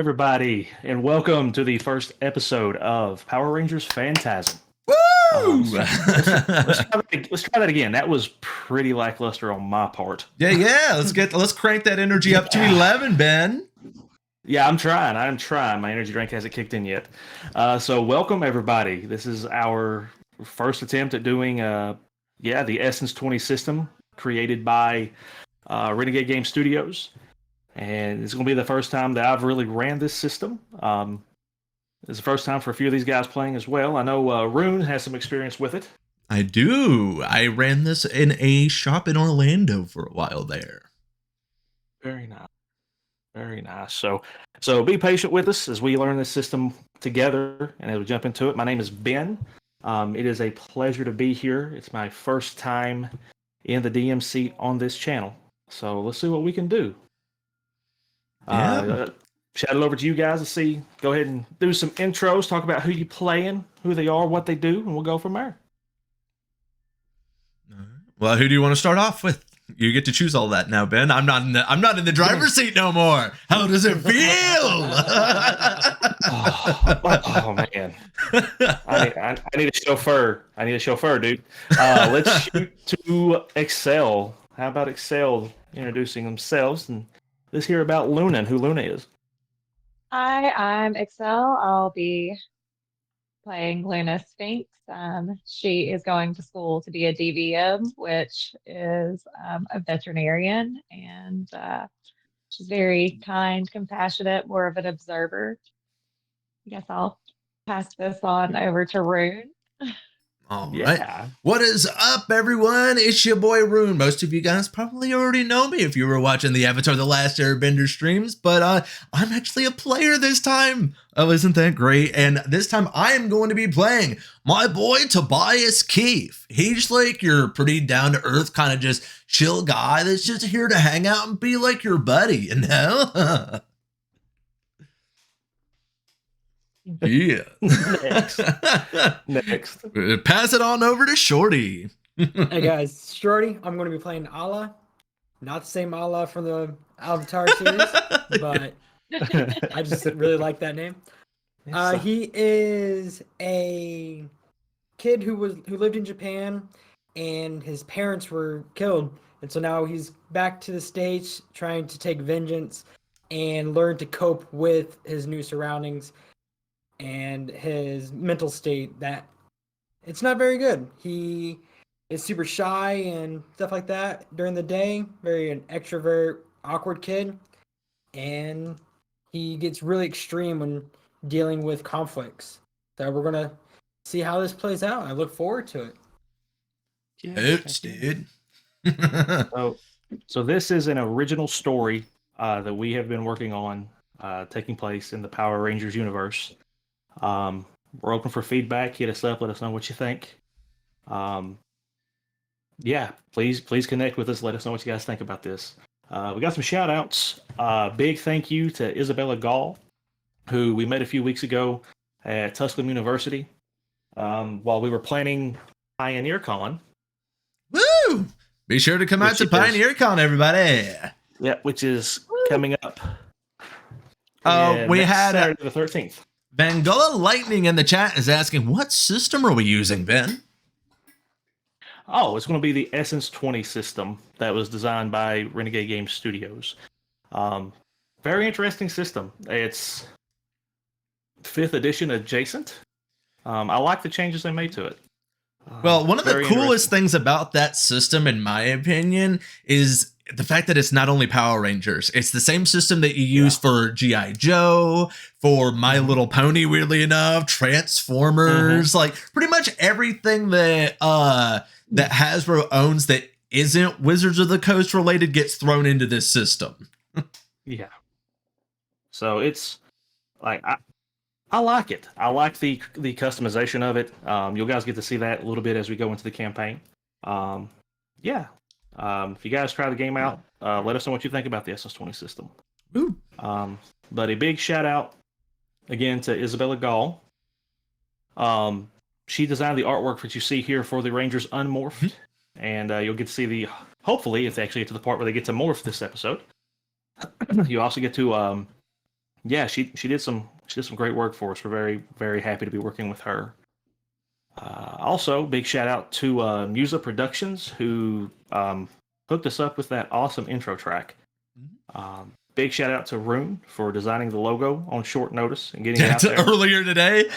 everybody, and welcome to the first episode of Power Rangers Phantasm. Woo! Let's try that again. That was pretty lackluster on my part. Yeah. Let's crank that energy up to 11, Ben. Yeah, I'm trying. My energy drink hasn't kicked in yet. So welcome everybody. This is our first attempt at doing the Essence 20 system created by Renegade Game Studios. And it's going to be the first time that I've really ran this system. It's the first time for a few of these guys playing as well. I know Rune has some experience with it. I do. I ran this in a shop in Orlando for a while there. Very nice. Very nice. So be patient with us as we learn this system together and as we jump into it. My name is Ben. It is a pleasure to be here. It's my first time in the DMC on this channel. So let's see what we can do. Shout it over to you guys to see. Go ahead and do some intros. Talk about who you playing, who they are, what they do, and we'll go from there. Well, who do you want to start off with? You get to choose all that now, Ben. I'm not in the driver's seat no more. How does it feel? oh man, I need a chauffeur. Dude. Let's shoot to Excel. How about Excel introducing themselves, and let's hear about Luna and who Luna is. Hi, I'm Excel. I'll be playing Luna Sphinx. She is going to school to be a DVM, which is a veterinarian, and she's very kind, compassionate, more of an observer. I guess I'll pass this on over to Rune. All right. What is up, everyone? It's your boy Rune. Most of you guys probably already know me if you were watching the Avatar The Last Airbender streams, but I'm actually a player this time. Oh, isn't that great? And this time I am going to be playing my boy Tobias Keefe. He's like your pretty down-to-earth kind of just chill guy that's just here to hang out and be like your buddy, you know? Yeah. Next. Pass it on over to Shorty. Hey guys, Shorty. I'm going to be playing Allah. Not the same Allah from the Avatar series, but I just really like that name. He is a kid who lived in Japan, and his parents were killed, and so now he's back to the States trying to take vengeance and learn to cope with his new surroundings and his mental state that it's not very good. He is super shy and stuff like that during the day, very an extrovert, awkward kid, and he gets really extreme when dealing with conflicts. So we're going to see how this plays out. I look forward to it. Oops, dude. So this is an original story that we have been working on taking place in the Power Rangers universe. We're open for feedback. Hit us up. Let us know what you think. Please connect with us. Let us know what you guys think about this. We got some shout outs. Big thank you to Isabella Gall, who we met a few weeks ago at Tusculum University while we were planning PioneerCon. Woo! Be sure to come out to PioneerCon, everybody. Yeah, which is coming up. We had Saturday the 13th. Vangola Lightning in the chat is asking, what system are we using, Ben? Oh, it's going to be the Essence 20 system that was designed by Renegade Game Studios. Very interesting system. It's 5th edition adjacent. I like the changes they made to it. Well, one of the coolest things about that system, in my opinion, is the fact that it's not only Power Rangers. It's the same system that you use for G.I. Joe, for My Little Pony, weirdly enough, Transformers, like pretty much everything that that Hasbro owns that isn't Wizards of the Coast related gets thrown into this system. Yeah. So it's like I like it. I like the customization of it. You guys get to see that a little bit as we go into the campaign. If you guys try the game out, let us know what you think about the SS20 system. Ooh. But a big shout out again to Isabella Gall. She designed the artwork that you see here for the Rangers Unmorphed, and you'll get to see hopefully, if they actually get to the part where they get to morph this episode, you also get to yeah, she did some great work for us. We're very very happy to be working with her. Also, big shout out to Musa Productions who hooked us up with that awesome intro track. Big shout out to Rune for designing the logo on short notice and getting it out there earlier today.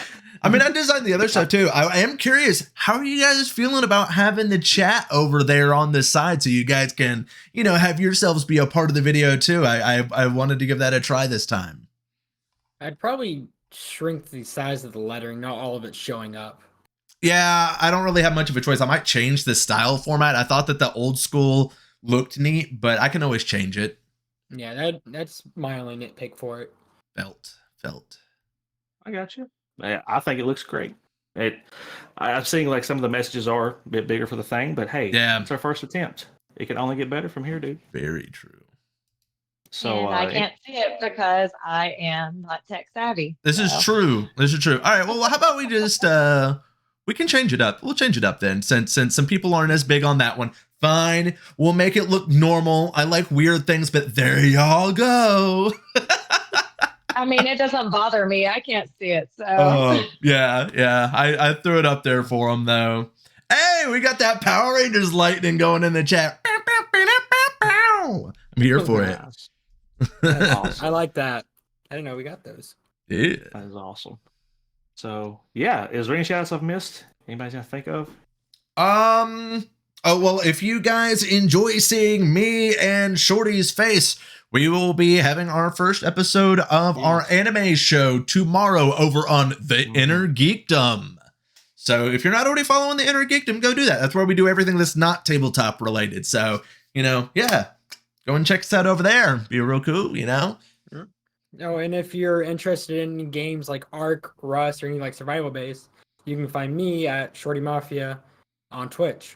I mean, I designed the other stuff too. I am curious, how are you guys feeling about having the chat over there on this side so you guys can, have yourselves be a part of the video too? I wanted to give that a try this time. I'd probably shrink the size of the lettering, not all of it showing up. Yeah, I don't really have much of a choice. I might change the style format. I thought that the old school looked neat, but I can always change it. Yeah, that's my only nitpick for it. Felt. I got you. I think it looks great. I've seen like some of the messages are a bit bigger for the thing, but hey, yeah, it's our first attempt. It can only get better from here, dude. Very true. So and I can't see it because I am not tech savvy. This is true. All right. Well, how about we just we can change it up. We'll change it up then, since some people aren't as big on that one. Fine. We'll make it look normal. I like weird things, but there y'all go. I mean, it doesn't bother me. I can't see it. So yeah. I threw it up there for them though. Hey, we got that Power Rangers lightning going in the chat. I'm here for it. That's awesome. I like that. I didn't know we got those. Yeah. That is awesome. So yeah, is there any shout outs I've missed? Anybody's gonna think of? Oh, well, if you guys enjoy seeing me and Shorty's face, we will be having our first episode of our anime show tomorrow over on The Inner Geekdom. So if you're not already following The Inner Geekdom, go do that. That's where we do everything that's not tabletop related. So, yeah, go and check us out over there. Be real cool, Oh, and if you're interested in games like Ark, Rust, or any like survival base, you can find me at Shorty Mafia on Twitch.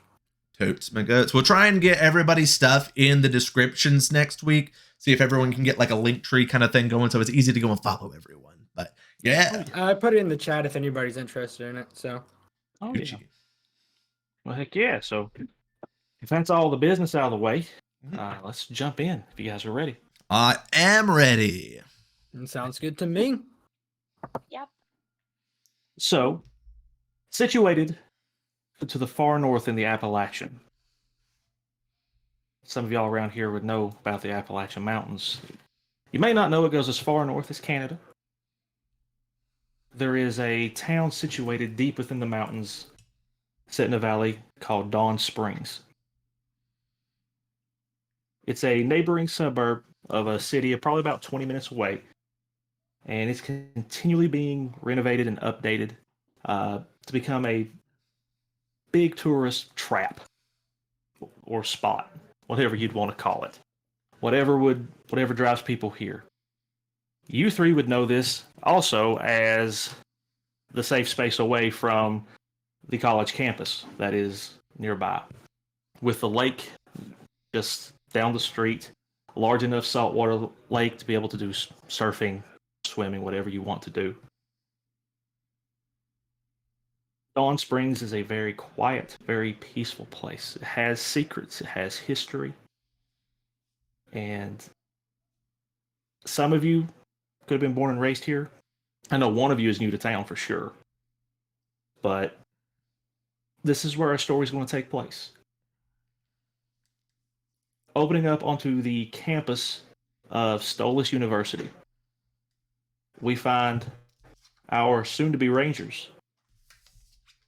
Totes my goats. We'll try and get everybody's stuff in the descriptions next week. See if everyone can get like a link tree kind of thing going, so it's easy to go and follow everyone. But yeah, I put it in the chat if anybody's interested in it. So, yeah. Well, heck yeah. So if that's all the business out of the way, let's jump in. If you guys are ready, I am ready. Sounds good to me. Yep. So, situated to the far north in the Appalachian. Some of y'all around here would know about the Appalachian Mountains. You may not know it goes as far north as Canada. There is a town situated deep within the mountains, set in a valley called Dawn Springs. It's a neighboring suburb of a city of probably about 20 minutes away, and it's continually being renovated and updated to become a big tourist trap or spot, whatever you'd want to call it. Whatever drives people here. You three would know this also as the safe space away from the college campus that is nearby, with the lake just down the street, large enough saltwater lake to be able to do surfing, swimming, whatever you want to do. Dawn Springs is a very quiet, very peaceful place. It has secrets, it has history, and some of you could have been born and raised here. I know one of you is new to town for sure, but this is where our story is going to take place. Opening up onto the campus of Stolas University, we find our soon-to-be Rangers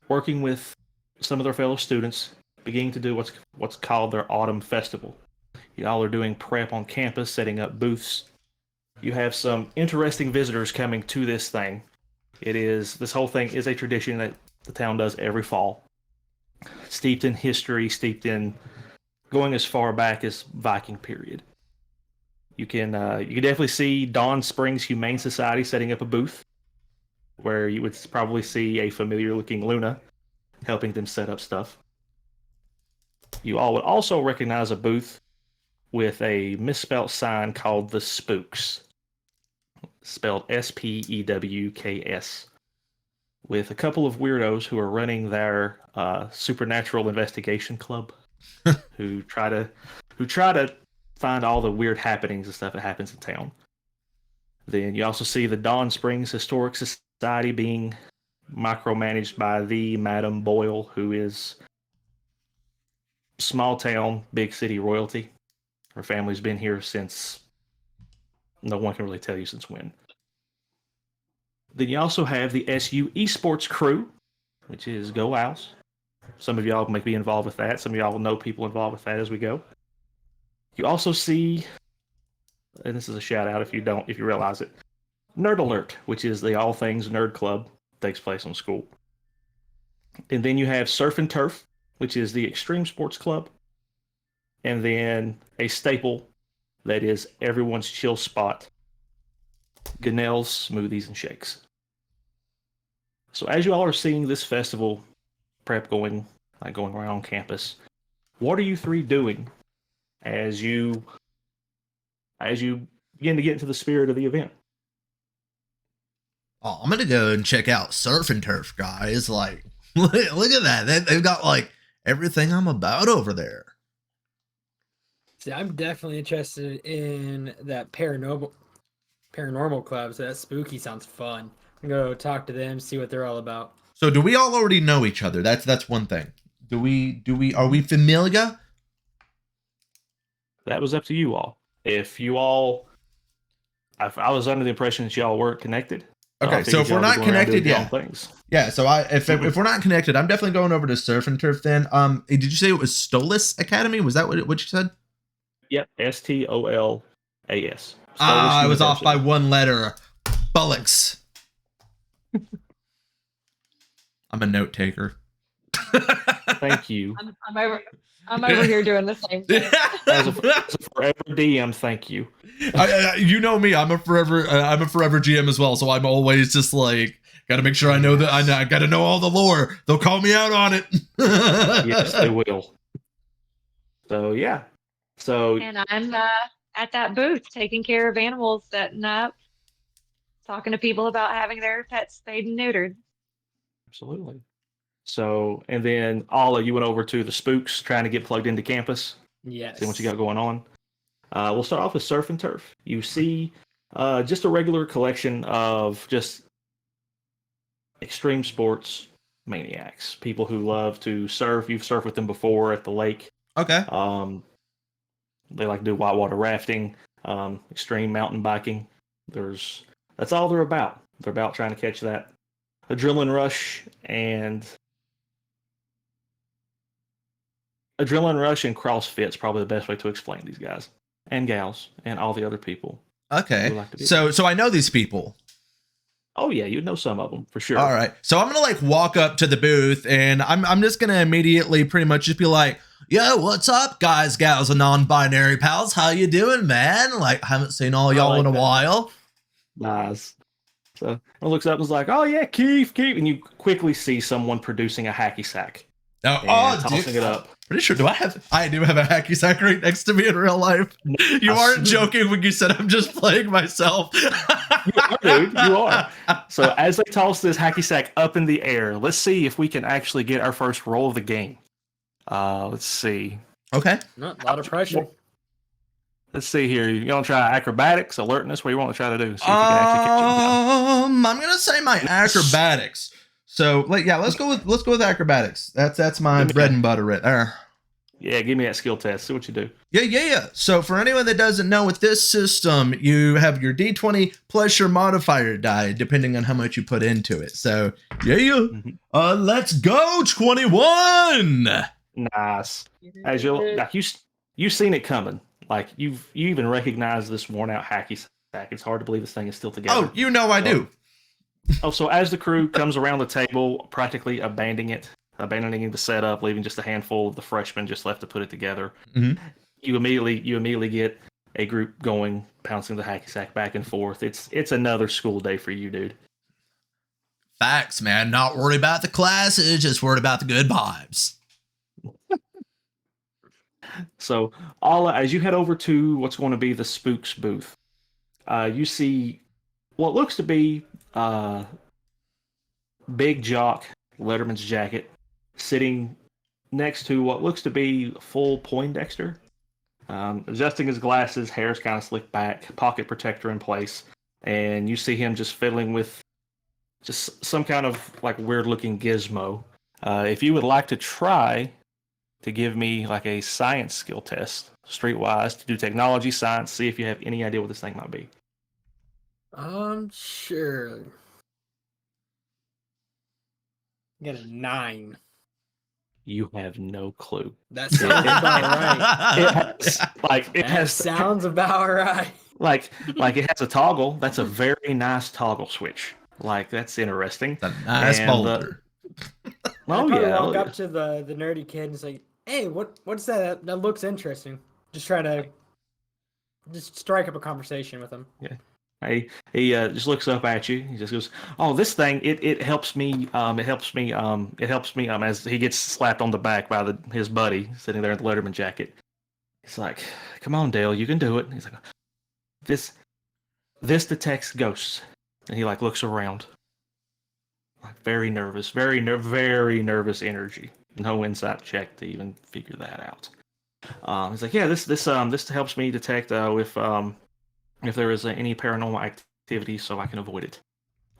working with some of their fellow students, beginning to do what's called their Autumn Festival. Y'all are doing prep on campus, setting up booths. You have some interesting visitors coming to this thing. This whole thing is a tradition that the town does every fall, steeped in history, steeped in going as far back as Viking period. You can definitely see Dawn Springs Humane Society setting up a booth where you would probably see a familiar looking Luna helping them set up stuff. You all would also recognize a booth with a misspelt sign called the Spooks, spelled Spewks, with a couple of weirdos who are running their supernatural investigation club, who try to find all the weird happenings and stuff that happens in town. Then you also see the Dawn Springs Historic Society being micromanaged by the Madam Boyle, who is small town, big city royalty. Her family's been here since no one can really tell you since when. Then you also have the SU Esports crew, which is Go Owls. Some of y'all may be involved with that. Some of y'all will know people involved with that as we go. You also see, and this is a shout out if you realize it, Nerd Alert, which is the All Things Nerd Club, takes place on school. And then you have Surf and Turf, which is the Extreme Sports Club. And then a staple that is everyone's chill spot, Gunnell's Smoothies and Shakes. So as you all are seeing this festival prep going around campus, what are you three doing as you begin to get into the spirit of the event? Oh, I'm gonna go and check out Surf and Turf, guys. Like, look at that. They've got like everything I'm about over there. See, I'm definitely interested in that paranormal club. So that spooky sounds fun. I'm gonna go talk to them, see what they're all about. So do we all already know each other? That's one thing. Are we familiar? That was up to you all. If you all, I was under the impression that y'all weren't connected. Okay, so if we're not connected, yeah. Yeah, so if we're not connected, I'm definitely going over to Surf and Turf then. Did you say it was Stolas Academy? Was that what you said? Yep, STOLAS. I was off by one letter. Bullocks. I'm a note taker. Thank you. I'm over here doing the same thing. As a forever DM, thank you. You know me. I'm a forever GM as well. So I'm always just like, got to make sure I know that I got to know all the lore. They'll call me out on it. Yes, they will. So yeah. And I'm at that booth taking care of animals, setting up, talking to people about having their pets spayed and neutered. Absolutely. So, and then Alla, you went over to the Spooks trying to get plugged into campus. Yes. See what you got going on. We'll start off with Surf and Turf. You see just a regular collection of just extreme sports maniacs, people who love to surf. You've surfed with them before at the lake. Okay. They like to do whitewater rafting, extreme mountain biking. That's all they're about. They're about trying to catch that adrenaline rush and CrossFit's probably the best way to explain these guys and gals and all the other people. Okay. So I know these people. Oh yeah, you know some of them for sure. All right. So I'm gonna like walk up to the booth and I'm just gonna immediately pretty much just be like, yo, what's up, guys, gals, and non-binary pals? How you doing, man? Like, I haven't seen all y'all in a while. Nice. So it looks up and is like, oh yeah, Keith. And you quickly see someone producing a hacky sack. Tossing it up. Pretty sure. I do have a hacky sack right next to me in real life. You aren't joking when you said I'm just playing myself. You are, dude. You are. So as they toss this hacky sack up in the air, let's see if we can actually get our first roll of the game. Let's see. Okay. Not a lot of pressure. Let's see here. You want to try acrobatics, alertness? What do you want to try to do? See if you can actually catch I'm gonna say my acrobatics. So, let's go with acrobatics. That's my bread and butter right there. Yeah, give me that skill test. See what you do. Yeah. So for anyone that doesn't know, with this system, you have your D20 plus your modifier die, depending on how much you put into it. So let's go 21. Nice. As you've seen it coming. Like you even recognize this worn out hacky sack. It's hard to believe this thing is still together. Oh, you know I do. So as the crew comes around the table, practically abandoning the setup, leaving just a handful of the freshmen just left to put it together, you immediately get a group going, pouncing the hacky sack back and forth. It's another school day for you, dude. Facts, man. Not worried about the classes, just worried about the good vibes. So, Alla, as you head over to what's going to be the Spooks booth, you see what looks to be big jock Letterman's jacket sitting next to what looks to be full Poindexter. Adjusting his glasses, hair's kind of slicked back, pocket protector in place. and you see him just fiddling with just some kind of like weird looking gizmo. If you would like to try to give me like a science skill test, streetwise, to do technology, science, see if you have any idea what this thing might be. Sure. Get a 9. You have no clue. That sounds about right. It sounds about right. Like it has a toggle. That's a very nice toggle switch. Like that's interesting. A nice boulder. I probably walk up to the nerdy kid and say, "Hey, what's that? That looks interesting." Just try to strike up a conversation with him. Yeah. He just looks up at you. He just goes, "Oh, this thing it helps me. It helps me. As he gets slapped on the back by his buddy sitting there in the Letterman jacket. He's like, "Come on, Dale, you can do it." He's like, "This detects ghosts," and he like looks around, like very nervous, very nervous energy. No insight check to even figure that out. He's like, "Yeah, this helps me detect if there is any paranormal activity, so I can avoid it."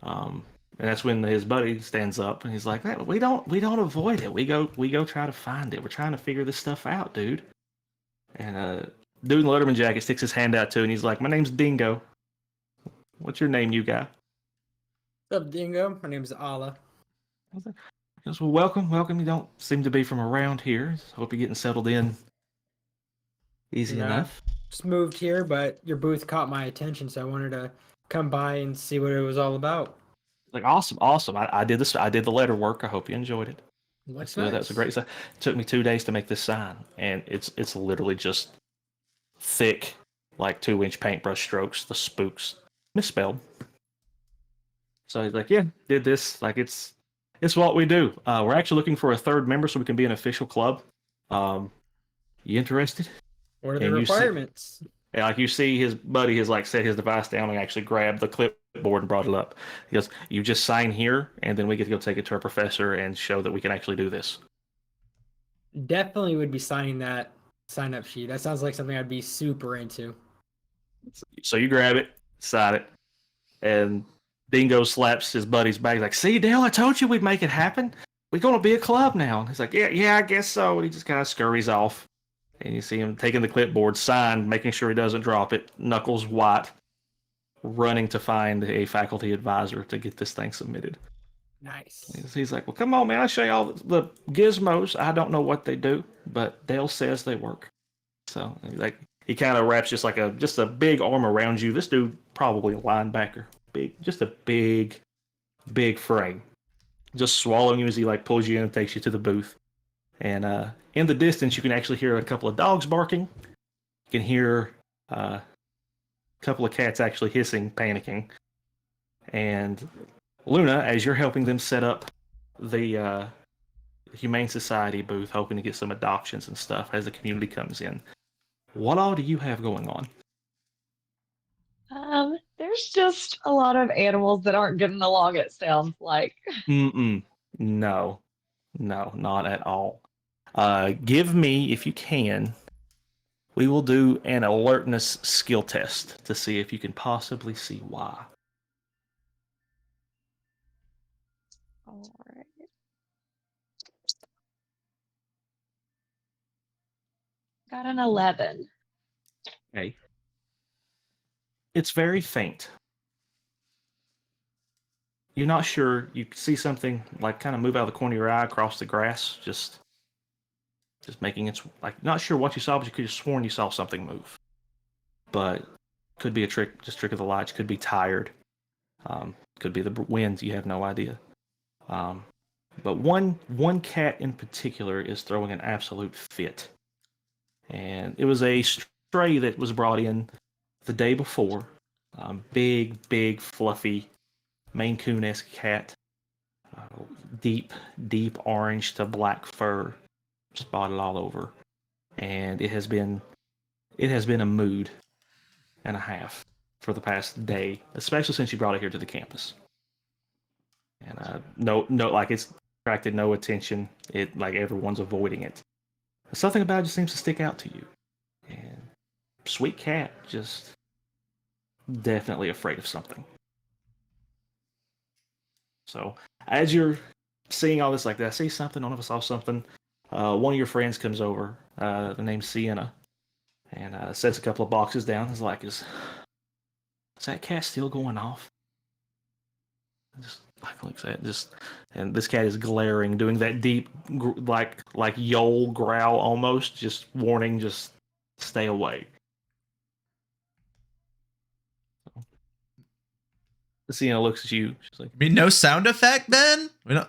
And that's when his buddy stands up and he's like, "Hey, we don't avoid it. We go try to find it. We're trying to figure this stuff out, dude." And dude in the Letterman jacket sticks his hand out too, and he's like, "My name's Dingo. What's your name, you guy?" What's up, Dingo? My name's Allah. He goes, "Well, welcome. You don't seem to be from around here. Hope you're getting settled in easy enough." Just moved here, but your booth caught my attention, so I wanted to come by and see what it was all about. Like, awesome. I did this. I did the letter work. I hope you enjoyed it. Nice. That was a great sign. It took me 2 days to make this sign, and it's literally just thick, like 2-inch paintbrush strokes. The spooks misspelled. So he's like, "Yeah, did this. Like it's what we do. We're actually looking for a third member so we can be an official club. You interested?" What are the requirements? Like you see his buddy has like set his device down and actually grabbed the clipboard and brought it up. He goes, "You just sign here, and then we get to go take it to our professor and show that we can actually do this." Definitely would be signing that sign-up sheet. That sounds like something I'd be super into. So you grab it, sign it, and Dingo slaps his buddy's back. He's like, "See, Dale, I told you we'd make it happen. We're going to be a club now." And he's like, yeah, I guess so. And he just kind of scurries off. And you see him taking the clipboard, signed, making sure he doesn't drop it, knuckles white, running to find a faculty advisor to get this thing submitted. Nice. He's like, "Well, come on, man. I'll show you all the gizmos. I don't know what they do, but Dale says they work." So like he kind of wraps just a big arm around you. This dude probably a linebacker, just a big frame, just swallowing you as he like pulls you in and takes you to the booth. And in the distance, you can actually hear a couple of dogs barking. You can hear a couple of cats actually hissing, panicking. And Luna, as you're helping them set up the Humane Society booth, hoping to get some adoptions and stuff as the community comes in, what all do you have going on? There's just a lot of animals that aren't getting along, it sounds like. No, not at all. Give me, if you can, we will do an alertness skill test to see if you can possibly see why. All right. Got an 11. Okay. It's very faint. You're not sure. You see something like kind of move out of the corner of your eye across the grass, just making its like not sure what you saw, but you could have sworn you saw something move. But could be a trick of the lights. Could be tired. Could be the wind. You have no idea. But one cat in particular is throwing an absolute fit, and it was a stray that was brought in the day before. Big, fluffy, Maine Coon-esque cat. Deep orange to black fur, spotted all over, and it has been a mood and a half for the past day, especially since you brought it here to the campus. And no, like it's attracted no attention. It like everyone's avoiding it. Something about it just seems to stick out to you. And sweet cat, just definitely afraid of something. So as you're seeing all this, like, did I see something? None of us saw something. One of your friends comes over, the name's Sienna, and sets a couple of boxes down. Is like, is that cat still going off? Just like looks at it, and this cat is glaring, doing that deep, like Yoel growl almost, just warning, just stay away. Sienna looks at you. She's like, I mean, no sound effect, then? We don't.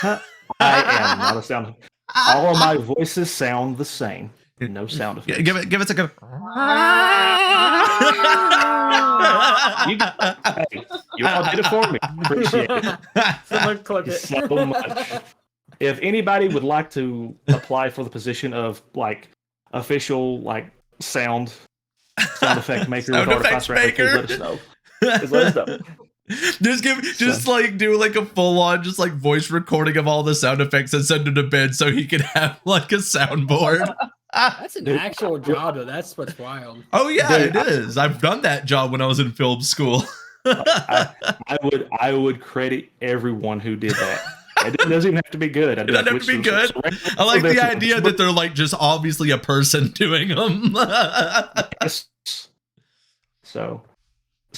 I am not a sound. All of my voices sound the same. No sound effects. Give it a go. You all did it for me. Appreciate it. Someone clip it. So much. If anybody would like to apply for the position of like official like sound effect maker with Artifice Rapper, please let us know. Just let us know. Just like do like a full on just like voice recording of all the sound effects and send it to Ben so he can have like a soundboard. That's an actual job though. That's what's wild. Oh yeah, it is. I've done that job when I was in film school. I would credit everyone who did that. It doesn't even have to be good. It doesn't have to be good. I like the idea that they're like just obviously a person doing them. Yes. So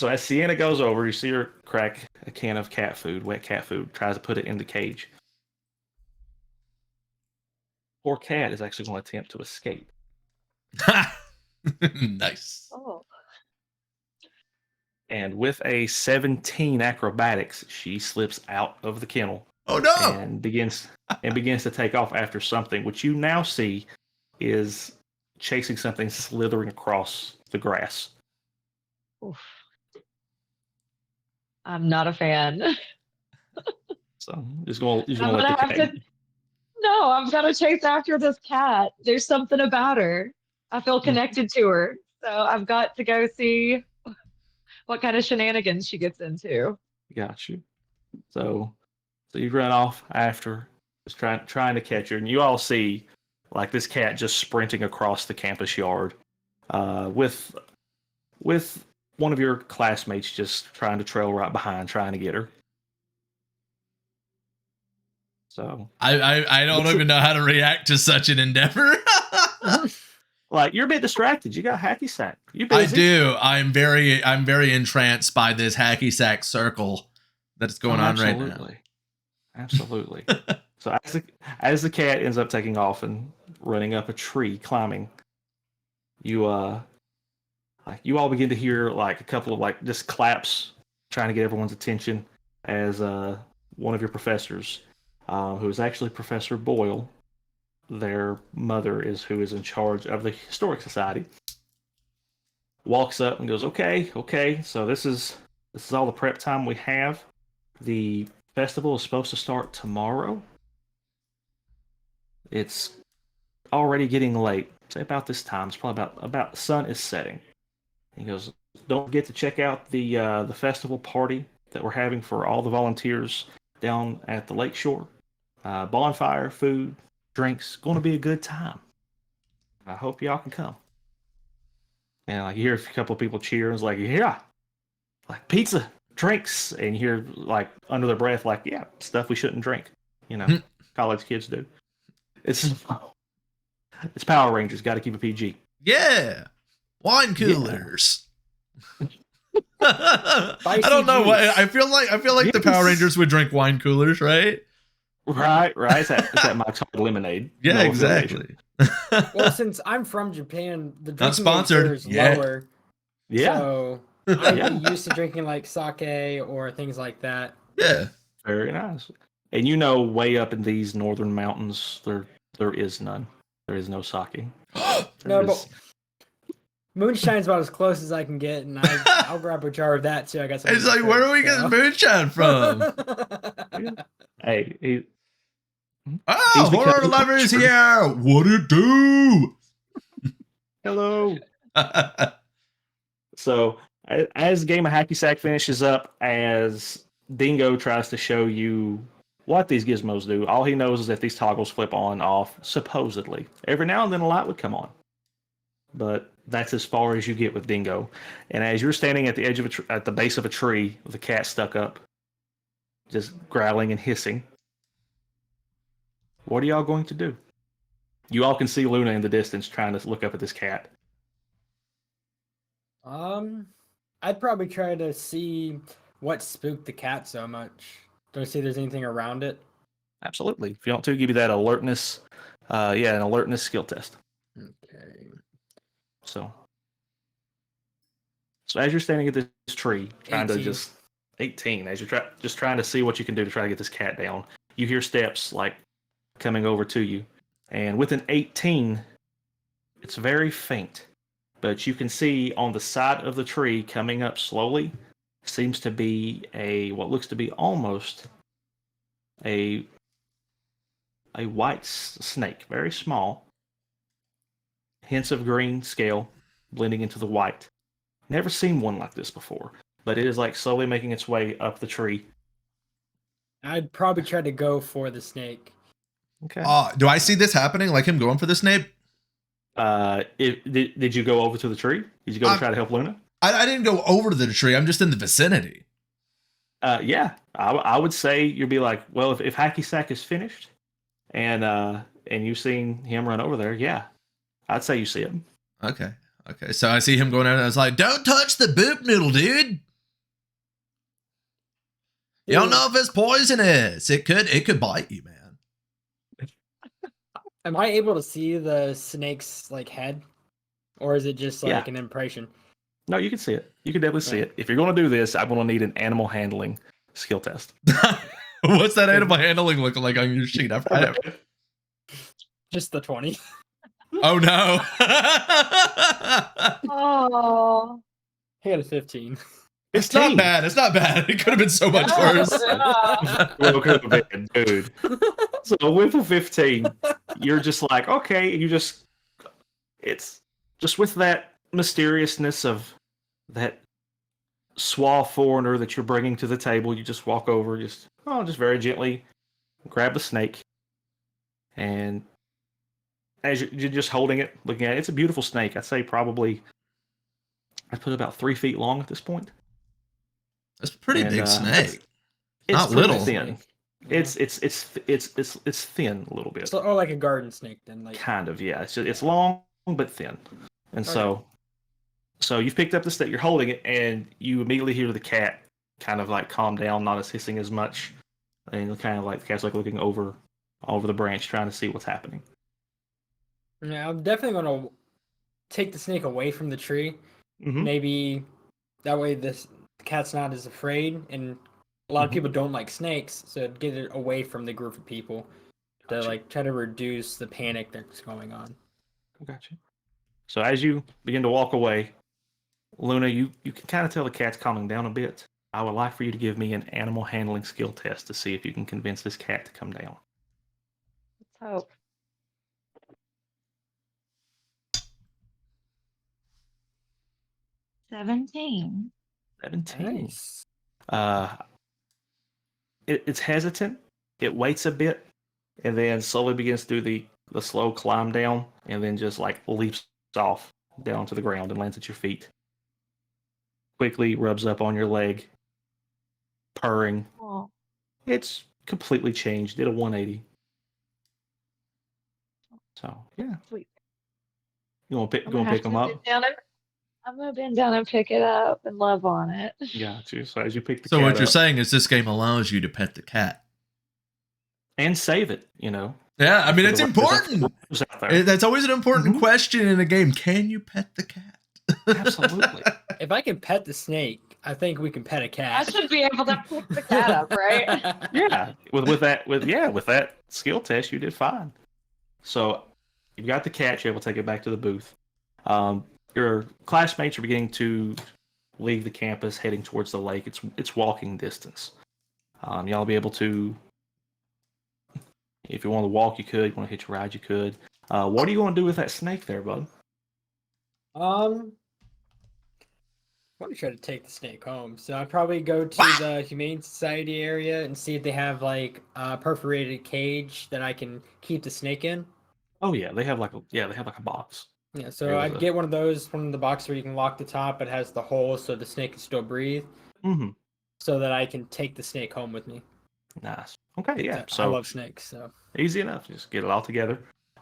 as Sienna goes over, you see her crack a can of cat food, wet cat food, tries to put it in the cage. Poor cat is actually going to attempt to escape. Nice. Oh. And with a 17 acrobatics, she slips out of the kennel. Oh no! And begins to take off after something, which you now see is chasing something slithering across the grass. Oof. I'm not a fan. So just going to I'm let gonna the have cat. to. No, I'm gonna chase after this cat. There's something about her. I feel connected to her, so I've got to go see what kind of shenanigans she gets into. Got you. So you run off after, just trying to catch her, and you all see like this cat just sprinting across the campus yard, with one of your classmates just trying to trail right behind, trying to get her. So I don't even know how to react to such an endeavor. Like, you're a bit distracted. You got hacky sack. You I busy? do. I'm very entranced by this hacky sack circle that's going on right now. Absolutely. So as the cat ends up taking off and running up a tree, climbing, you all begin to hear like a couple of like just claps, trying to get everyone's attention as one of your professors, who is actually Professor Boyle, their mother is who is in charge of the Historic Society, walks up and goes, okay, so this is all the prep time we have. The festival is supposed to start tomorrow. It's already getting late. Say about this time. It's probably about the sun is setting. He goes, don't forget to check out the festival party that we're having for all the volunteers down at the lakeshore. Bonfire, food, drinks. Going to be a good time. I hope y'all can come. And like you hear a couple of people cheer, and it's like, yeah, like pizza, drinks, and you hear like under their breath, like, yeah, stuff we shouldn't drink. You know, college kids do. It's Power Rangers. Got to keep it PG. Yeah, wine coolers. Yeah. I don't know what I feel like. The Power Rangers would drink wine coolers, right? Right. It's that Mike's Hard Lemonade. Yeah, exactly. Well, since I'm from Japan, the not drinking sponsored. age is lower. Yeah. So I'm used to drinking like sake or things like that. Yeah. Very nice. And way up in these northern mountains, there is none. There is no sake. But moonshine's about as close as I can get, and I'll grab a jar of that too. I got some. It's like, where do we get moonshine from? Hey, horror lovers here. What it do? Hello. So, as Game of Hacky Sack finishes up, as Dingo tries to show you what these gizmos do, all he knows is that these toggles flip on, off, supposedly. Every now and then a light would come on. But that's as far as you get with Dingo. And as you're standing at the edge of at the base of a tree with a cat stuck up, just growling and hissing, what are y'all going to do? You all can see Luna in the distance trying to look up at this cat. I'd probably try to see what spooked the cat so much. Do I see there's anything around it? Absolutely. If you want to, give you that alertness. An alertness skill test. Okay. So as you're standing at this tree, trying 18. to just 18, as you're just trying to see what you can do to try to get this cat down, you hear steps like coming over to you, and with an 18, it's very faint, but you can see on the side of the tree coming up slowly seems to be what looks to be almost a white snake, very small, hints of green scale blending into the white. Never seen one like this before, but it is like slowly making its way up the tree. I'd probably try to go for the snake. Okay. Do I see this happening? Like him going for the snake? Did you go over to the tree? Did you go to try to help Luna? I didn't go over to the tree. I'm just in the vicinity. Yeah. I would say you'd be like, well, if Hacky Sack is finished, and you've seen him run over there, yeah, I'd say you see him. Okay. So I see him going out, and I was like, "Don't touch the boop noodle, dude. You don't know if it's poisonous. It could bite you, man." Am I able to see the snake's like head, or is it just like an impression? No, you can see it. You can definitely see it. If you're going to do this, I'm going to need an animal handling skill test. What's that animal handling looking like on your sheet? Just the 20. Oh no! Oh, I got a 15. It's not bad. It's not bad. It could have been so much worse. Well, could have been, dude. So with a 15, you're just like, okay, it's just with that mysteriousness of that suave foreigner that you're bringing to the table, you just walk over, just very gently grab the snake, and as you're just holding it, looking at it, it's a beautiful snake. I'd say probably I'd put it about 3 feet long at this point. That's a pretty big snake. It's not little. Thin. Yeah. It's thin a little bit. Or like a garden snake, then. Like kind of, yeah. It's long but thin, and so you've picked up the snake. You're holding it, and you immediately hear the cat kind of like calm down, not as hissing as much, and kind of like the cat's like looking over the branch, trying to see what's happening. Yeah, I'm definitely gonna take the snake away from the tree. Mm-hmm. Maybe that way the cat's not as afraid, and a lot of people don't like snakes, so get it away from the group of people to like try to reduce the panic that's going on. Gotcha. So as you begin to walk away, Luna, you can kind of tell the cat's calming down a bit. I would like for you to give me an animal handling skill test to see if you can convince this cat to come down. let's hope. 17. 17. Nice. It's hesitant. It waits a bit, and then slowly begins to do the slow climb down, and then just like leaps off down to the ground and lands at your feet. Quickly rubs up on your leg, purring. Oh. It's completely changed. Did a 180. So yeah. Sweet. You want to pick them up? I'm gonna bend down and pick it up and love on it. Got you. So as you pick the So cat what you're up, saying is this game allows you to pet the cat and save it, Yeah, I mean it's important. That's always an important question in a game. Can you pet the cat? Absolutely. If I can pet the snake, I think we can pet a cat. I should be able to pick the cat up, right? Yeah. With that skill test, you did fine. So you've got the cat. You're able to take it back to the booth. Your classmates are beginning to leave the campus, heading towards the lake. It's walking distance. Y'all will be able to, if you want to walk, you could. You want to hitch a ride, you could. What are you going to do with that snake there, bud? I want to try to take the snake home. So I'd probably go to the Humane Society area and see if they have like a perforated cage that I can keep the snake in. Oh yeah, they have like a box. Yeah, so I'd get one of those from the box where you can lock the top. It has the hole so the snake can still breathe. Mm-hmm. So that I can take the snake home with me. Nice. Okay, yeah. I love snakes, so easy enough. Just get it all together.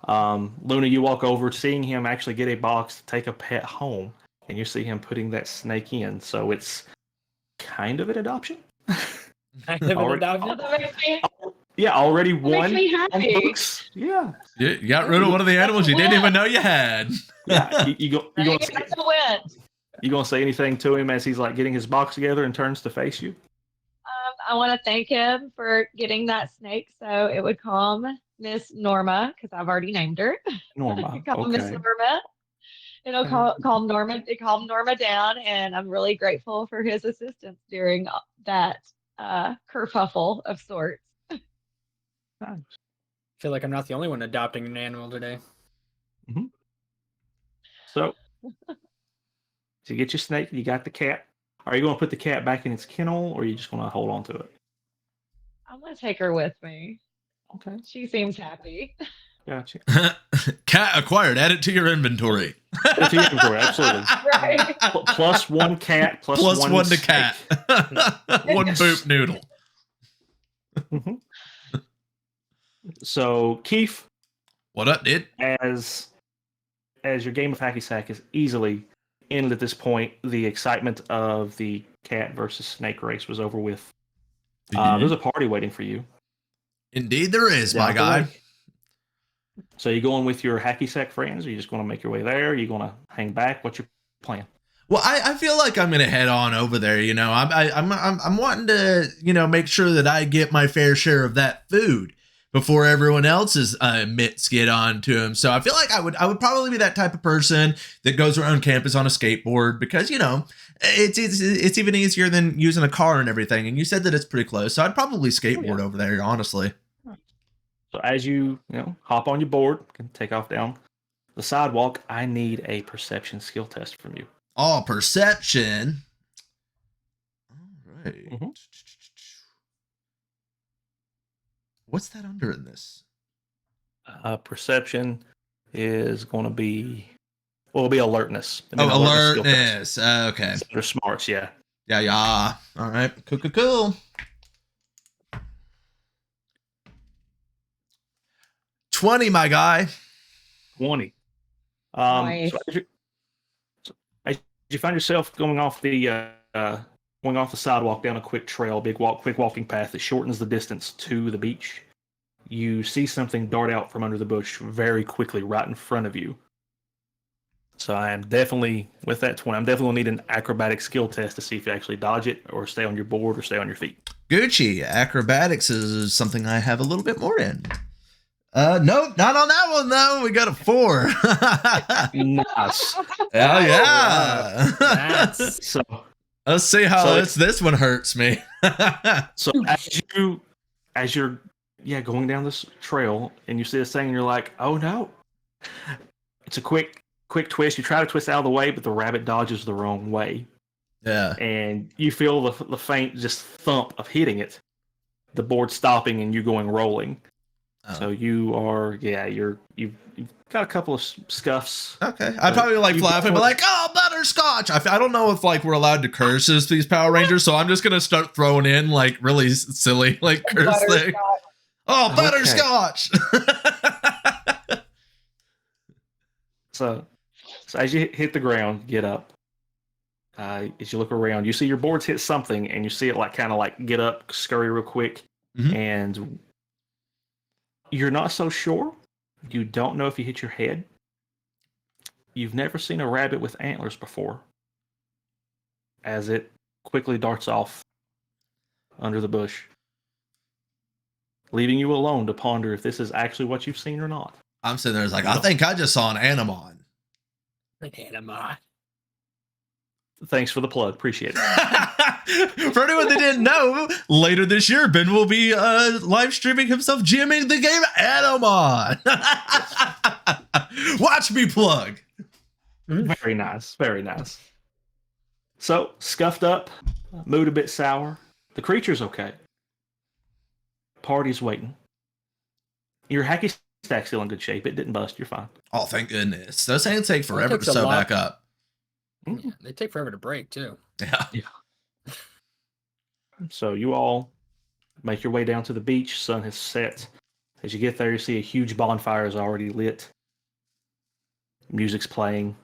Luna, you walk over, seeing him actually get a box to take a pet home, and you see him putting that snake in. So it's kind of an adoption. Kind of an adoption. Oh, that makes me, Yeah, already that one makes me on happy. books. Yeah. You got rid of one of the animals you didn't even know you had. Yeah. You That's a win. You gonna say anything to him as he's like getting his box together and turns to face you? I want to thank him for getting that snake so it would calm Miss Norma, because I've already named her. Norma. Call Miss Okay. Norma. It'll calm Norma down, and I'm really grateful for his assistance during that kerfuffle of sorts. Nice. I feel like I'm not the only one adopting an animal today. Mm-hmm. So you get your snake, you got the cat. Are you going to put the cat back in its kennel, or are you just going to hold on to it? I'm going to take her with me. Okay. She seems happy. Gotcha. Cat acquired. Add it to your inventory. Add to your inventory, absolutely. Right. Plus one cat, plus one to snake. cat. One boop noodle. Mm-hmm. So, Keith. What up, dude? As your game of hacky sack is easily ended at this point, the excitement of the cat versus snake race was over with. There's a party waiting for you. Indeed there is, my guy. So you going with your hacky sack friends? Or you just going to make your way there? Are you going to hang back? What's your plan? Well, I feel like I'm gonna head on over there. You know, I'm wanting to, you know, make sure that I get my fair share of that food before everyone else's mitts get onto him. So I feel like I would probably be that type of person that goes around campus on a skateboard, because, you know, it's even easier than using a car and everything. And you said that it's pretty close, so I'd probably skateboard over there, honestly. So as you hop on your board and take off down the sidewalk, I need a perception skill test from you. Oh, perception. All right. Mm-hmm. What's that under in this? Perception is going to be, well, it'll be alertness. Alertness. Okay. So they're smarts, yeah. Yeah. All right. Cool. 20, my guy. 20. Nice. So as you find yourself going off the sidewalk down a quick trail, quick walking path that shortens the distance to the beach, you see something dart out from under the bush very quickly right in front of you. So I am definitely, with that 20, I'm definitely going to need an acrobatic skill test to see if you actually dodge it or stay on your board or stay on your feet. Gucci. Acrobatics is something I have a little bit more in. Nope, not on that one though. We got a 4. Nice. Hell yeah. So let's see how this one hurts me. So as you're going down this trail and you see this thing and you're like, oh no. It's a quick twist. You try to twist out of the way, but the rabbit dodges the wrong way. Yeah. And you feel the faint just thump of hitting it, the board stopping and you going rolling. Oh. So you are, you've got a couple of scuffs. Okay. I'd probably laugh and be like, oh, butterscotch. I don't know if we're allowed to curse as these Power Rangers, so I'm just going to start throwing in really silly curse thing. Oh, butterscotch. Okay. So as you hit the ground, get up. As you look around, you see your boards hit something and you see it kind of get up, scurry real quick. Mm-hmm. And you're not so sure. You don't know if you hit your head. You've never seen a rabbit with antlers before. As it quickly darts off under the bush, leaving you alone to ponder if this is actually what you've seen or not. I'm sitting there I think I just saw an Animon. An Animon. Thanks for the plug. Appreciate it. For anyone that didn't know, later this year, Ben will be live streaming himself GMing the game Animon. Watch me plug. Very nice. Very nice. So, scuffed up, mood a bit sour. The creature's okay. Party's waiting. Your hacky stack's still in good shape. It didn't bust. You're fine. Oh, thank goodness. Those things take forever to takes a sew lot. back up. Yeah, they take forever to break too. Yeah. So you all make your way down to the beach. Sun has set. As you get there, you see a huge bonfire is already lit. Music's playing.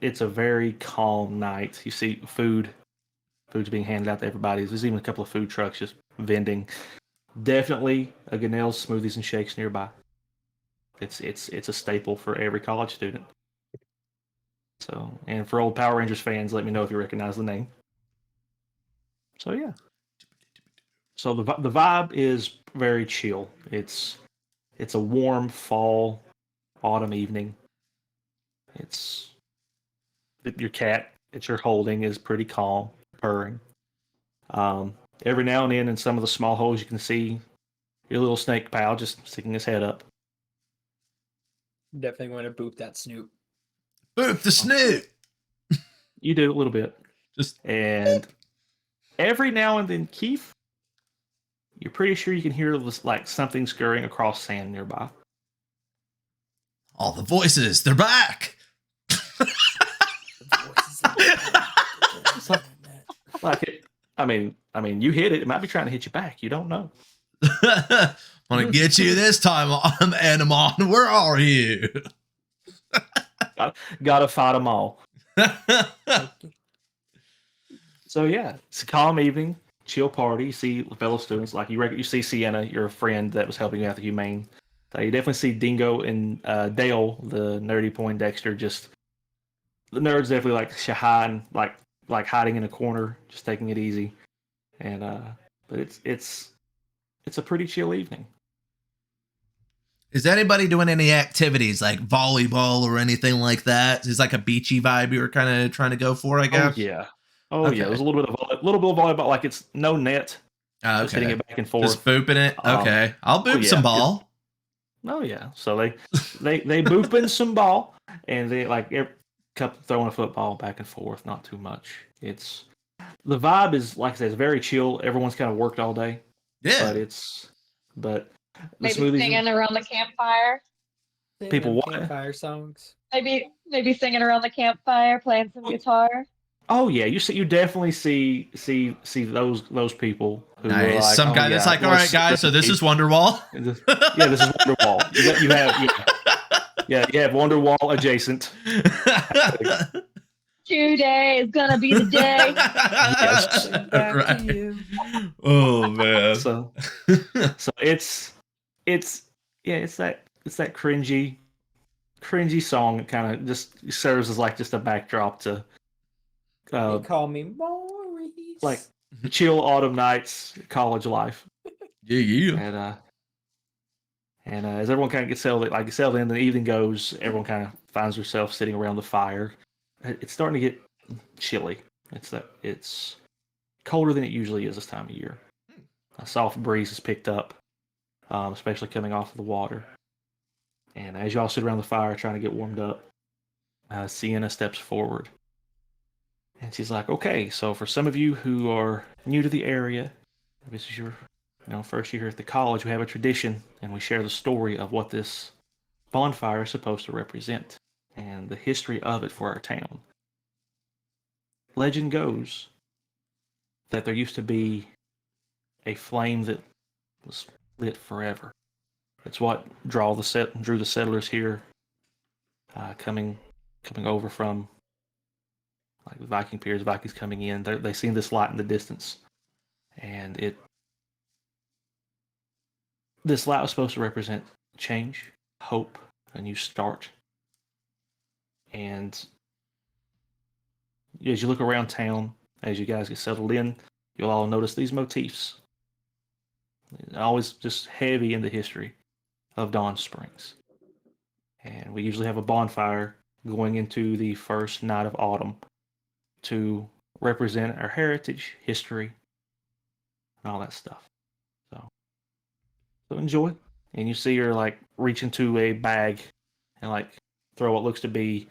It's a very calm night. You see food's being handed out to everybody. There's even a couple of food trucks just vending. Definitely a Gunnell's Smoothies and Shakes nearby. It's a staple for every college student. So, and for old Power Rangers fans, let me know if you recognize the name. So yeah. So the vibe is very chill. It's a warm fall, autumn evening. Your cat that you're holding is pretty calm, purring. Every now and then, in some of the small holes, you can see your little snake pal just sticking his head up. Definitely going to boop that Snoop. Boop the Snoop. You do a little bit, and every now and then, Keith, you're pretty sure you can hear this, like something scurrying across sand nearby. All the voices, they're back. I mean, you hit it. It might be trying to hit you back. You don't know. Want to get you this time, Animon. Where are you? Gotta fight them all. So yeah, it's a calm evening, chill party. You see fellow students like you see Sienna, your friend that was helping you out the humane. You definitely see Dingo and Dale, the nerdy Poindexter. Just the nerds definitely like Shahan, like hiding in a corner, just taking it easy. And but it's a pretty chill evening. Is anybody doing any activities like volleyball or anything like that? Is like a beachy vibe you were kind of trying to go for, I guess? Oh yeah. There's a little bit of volleyball. Like it's no net. Okay. Just hitting it back and forth. Just booping it. Okay. I'll boop some ball. So they booping some ball, and they throwing a football back and forth. Not too much. The vibe is, like I said, it's very chill. Everyone's kind of worked all day. Yeah. But maybe singing around the campfire. People what? Campfire songs. Maybe singing around the campfire, playing some guitar. Oh yeah, you definitely see those people who are like, some guy that's like, all right, guys, so this is Wonderwall. Yeah, this is Wonderwall. You have Wonderwall adjacent. Today is gonna be the day. Yes. Right. Oh man. So it's that cringy song that kind of just serves as like just a backdrop to they call me Maurice. Like chill autumn nights, college life. Yeah. And as everyone kind of gets settled in, the evening goes, everyone kind of finds herself sitting around the fire. It's starting to get chilly. It's colder than it usually is this time of year. A soft breeze has picked up, especially coming off of the water. And as y'all sit around the fire trying to get warmed up, Sienna steps forward. And she's like, okay, so for some of you who are new to the area, this is your first year at the college, we have a tradition, and we share the story of what this bonfire is supposed to represent, and the history of it for our town. Legend goes that there used to be a flame that was lit forever. It's what drew the settlers here, coming over from like the Viking periods, Vikings coming in. They seen this light in the distance, and this light was supposed to represent change, hope, a new start. And as you look around town, as you guys get settled in, you'll all notice these motifs. Always just heavy in the history of Dawn Springs. And we usually have a bonfire going into the first night of autumn to represent our heritage, history, and all that stuff. So enjoy. And you see her like reach into a bag and like throw what looks to be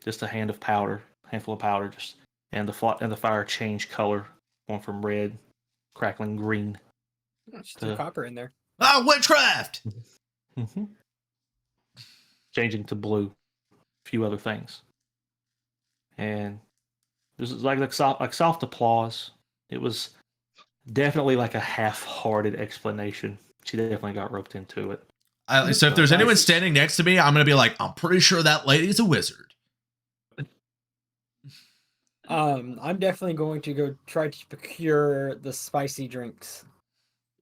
just a handful of powder, just and the fire change color, going from red, crackling green. Just threw copper in there. Oh, witchcraft! Mm-hmm. changing to blue, a few other things. And this is like soft applause. It was definitely like a half-hearted explanation. She definitely got roped into it. So if there's anyone standing next to me, I'm going to be like, I'm pretty sure that lady's a wizard. I'm definitely going to go try to procure the spicy drinks.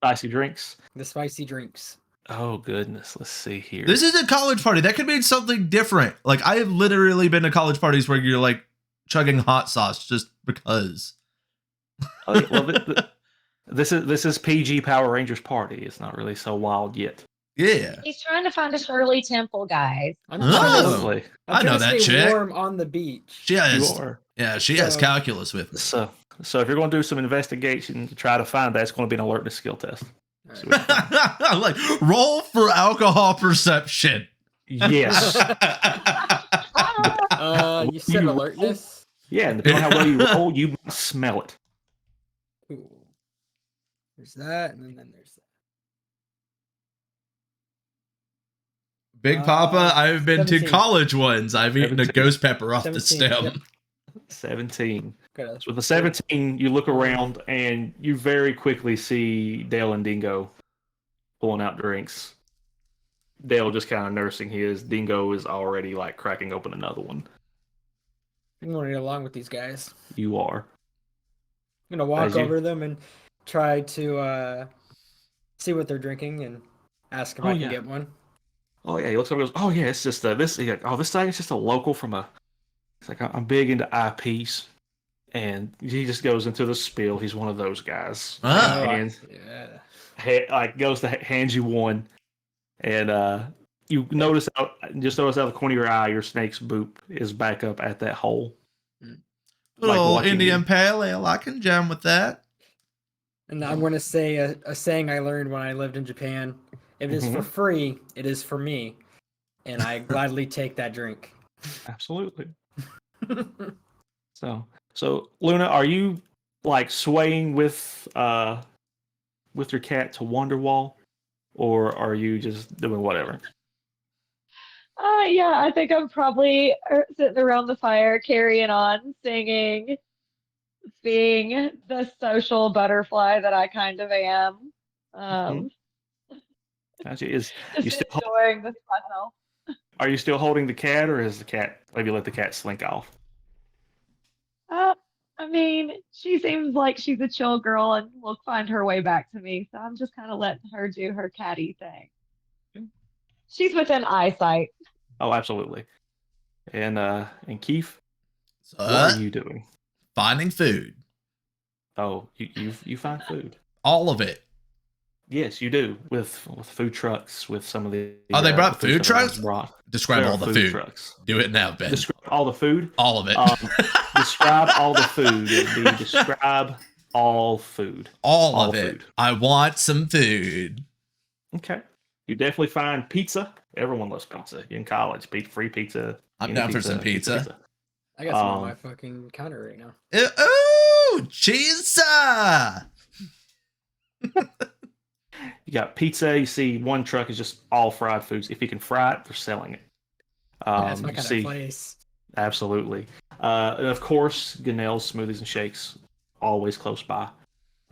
Spicy drinks? The spicy drinks. Oh, goodness. Let's see here. This is a college party. That could mean something different. Like, I have literally been to college parties where you're like chugging hot sauce just because. Oh, well, this is PG Power Rangers party. It's not really so wild yet. Yeah. He's trying to find a Shirley Temple, guys. I know that chick. Warm on the beach. She has calculus with me. So if you're going to do some investigation to try to find that, it's going to be an alertness skill test. I'm like, roll for alcohol perception. Yes. You said alertness? Yeah, and depending on how well you roll, you smell it. Ooh. There's that, and then there's that. Big Papa, I've been 17. to college ones. I've eaten 17. a ghost pepper off the 17, stem. yep. 17. Okay, So with the 17, you look around and you very quickly see Dale and Dingo pulling out drinks. Dale just kind of nursing his. Dingo is already like cracking open another one. I'm going to get along with these guys. You are. I'm going to walk over them and try to see what they're drinking and ask if I can get one. Oh yeah, he looks over and goes, oh yeah, it's just this. He's like, oh, this thing is just a local from a. It's like I'm big into IPs, and he just goes into the spiel. He's one of those guys, and goes to hands you one, and you notice out of the corner of your eye, your snake's boop is back up at that hole. Little Indian Pale Ale, I can jam with that. And I'm going to say a saying I learned when I lived in Japan. If it is for free, it is for me. And I gladly take that drink. Absolutely. So Luna, are you like swaying with your cat to Wonderwall, or are you just doing whatever? Yeah, I think I'm probably sitting around the fire, carrying on, singing, being the social butterfly that I kind of am. Just you still enjoying this myself. Are you still holding the cat, or has the cat maybe let the cat slink off? I mean, she seems like she's a chill girl and will find her way back to me. So I'm just kind of letting her do her catty thing. She's within eyesight. Oh, absolutely. And Keith, what are you doing? Finding food. Oh, you find food. All of it. Yes, you do. With food trucks, with some of the. Oh, they brought food trucks? Describe There all are the food. trucks. Do it now, Ben. Describe all the food? All of it. Describe all the food. It'd be describe all food. All of it. I want some food. Okay. You definitely find pizza. Everyone loves pizza. You're in college. Free pizza. I'm down for some pizza. I got some on my fucking counter right now. Ooh, cheese! You got pizza. You see one truck is just all fried foods. If you can fry it, they're selling it. That's my kind of place. Absolutely. And of course, Ganell's Smoothies and Shakes, always close by.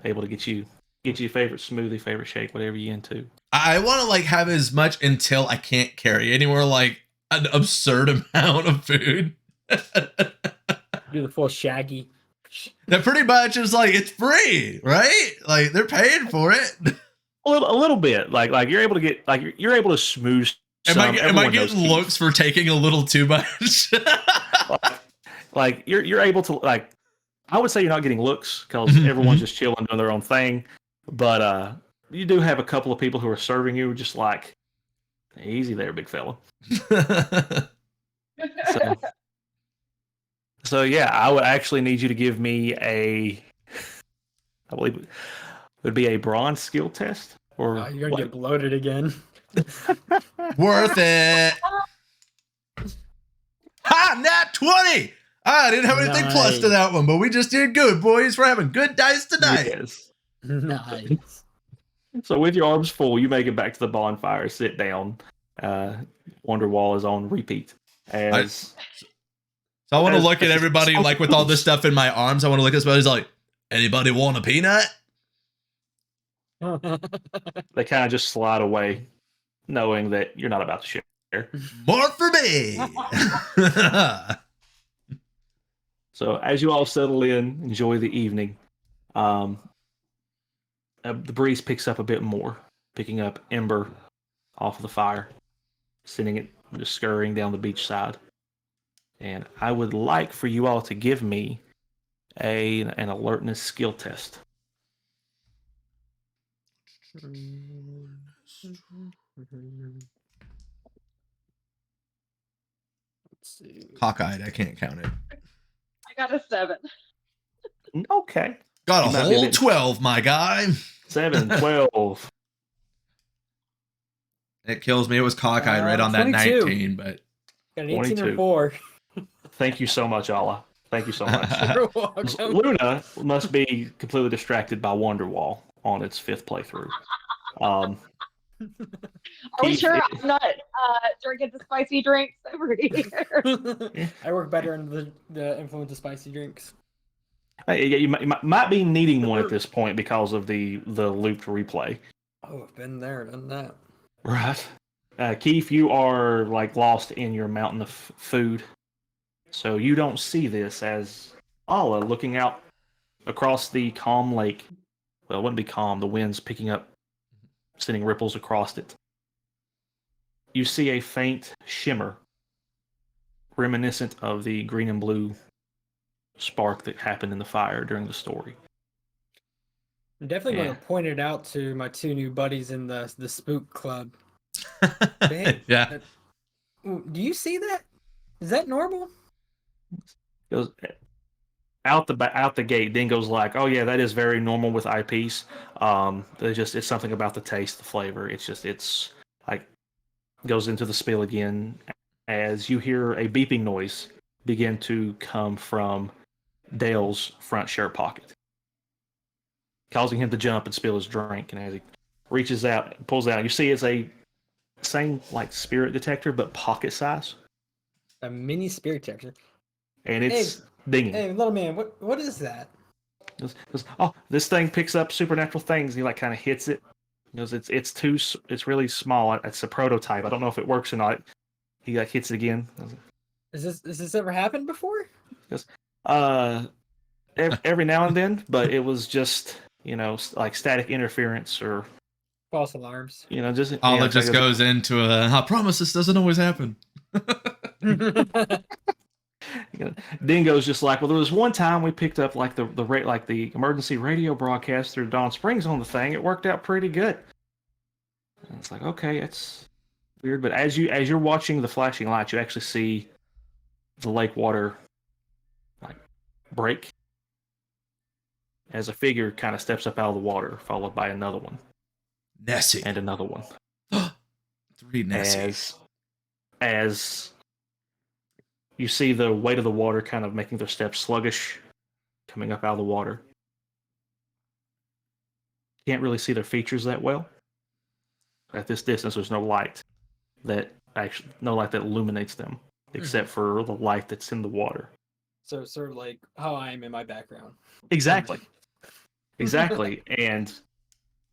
Able to get you your favorite smoothie, favorite shake, whatever you're into. I want to like have as much until I can't carry anywhere, like an absurd amount of food. Do the full Shaggy. That pretty much is like, it's free, right? Like they're paying for it. A little bit. Like you're able to get you're able to smooth. Am I getting looks for taking a little too much? like you're able to like. I would say you're not getting looks because everyone's just chilling doing their own thing, but you do have a couple of people who are serving you just like, easy there, big fella. So yeah, I would actually need you to give me I believe it would be a bronze skill test. Or you're gonna get bloated again. Worth it. Ha! Nat 20! I didn't have anything plus to that one, but we just did good, boys. We're having good dice tonight. Yes. Nice. So with your arms full, you make it back to the bonfire, sit down. Wonderwall is on repeat. So I want to look at everybody like with all this stuff in my arms. I want to look at somebody's like, anybody want a peanut? They kind of just slide away, knowing that you're not about to share. More for me. So as you all settle in, enjoy the evening. The breeze picks up a bit more, picking up ember off of the fire, sending it just scurrying down the beach side. And I would like for you all to give me an alertness skill test. Let's see. Cockeyed, I can't count it. I got a 7. Okay. Got a whole 12, my guy. 7, 12. It kills me. It was cockeyed right on that 22. 19, but Got an 18 22. or 4. Thank you so much, Allah. Thank you so much. You're welcome. Luna must be completely distracted by Wonderwall on its 5th playthrough. Are we Keith, sure I'm not drinking the spicy drinks over here? I work better under the influence of spicy drinks. You might be needing one at this point because of the looped replay. Oh, I've been there, done that. Right. Keith, you are like lost in your mountain of food. So you don't see this as Allah looking out across the calm lake. Well, it wouldn't be calm. The wind's picking up, sending ripples across it. You see a faint shimmer, reminiscent of the green and blue spark that happened in the fire during the story. I'm definitely going to point it out to my 2 new buddies in the Spook Club. Babe, yeah. Do you see that? Is that normal? Goes out the gate. Dingo's like, "Oh yeah, that is very normal with eyepiece. It's something about the taste, the flavor. It's like goes into the spiel again as you hear a beeping noise begin to come from Dale's front shirt pocket, causing him to jump and spill his drink. And as he reaches out, pulls out, you see it's a same like spirit detector but pocket size. A mini spirit detector. And it's dinging. Hey, little man, what is that? Oh, this thing picks up supernatural things. He like kind of hits it. It's really small. It's a prototype. I don't know if it works or not. He like hits it again. Has this ever happened before? Every now and then, but it was just like static interference or false alarms. Just all it just goes into I promise this doesn't always happen. Dingo's just like, well, there was one time we picked up like the emergency radio broadcast through Dawn Springs on the thing. It worked out pretty good. And it's like, okay, it's weird, but as you're watching the flashing lights, you actually see the lake water like break as a figure kind of steps up out of the water, followed by another one, Nessie, and another one. 3 Nessie. As you see the weight of the water kind of making their steps sluggish, coming up out of the water. Can't really see their features that well. At this distance, there's no light that illuminates them, except for the light that's in the water. So sort of like how I am in my background. Exactly. And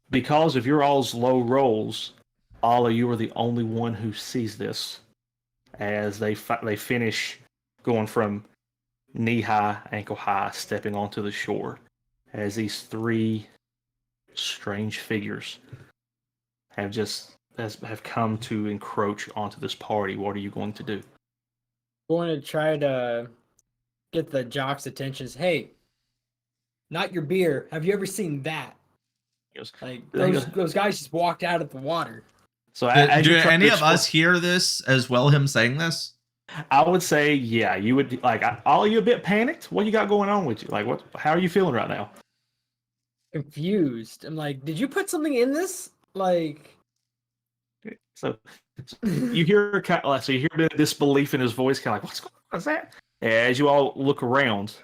because of your all's low rolls, Alla, you are the only one who sees this. As they finish going from knee-high, ankle-high, stepping onto the shore, as these 3 strange figures have come to encroach onto this party. What are you going to do? Going to try to get the jock's attention. Hey, not your beer. Have you ever seen that? Those guys just walked out of the water. So do any of us hear this as well? Him saying this? I would say, yeah. You would are you a bit panicked? What you got going on with you? Like, what? How are you feeling right now? Confused. I'm like, did you put something in this? Like, so you hear the disbelief in his voice, kind of like, what's going on? What's that? As you all look around,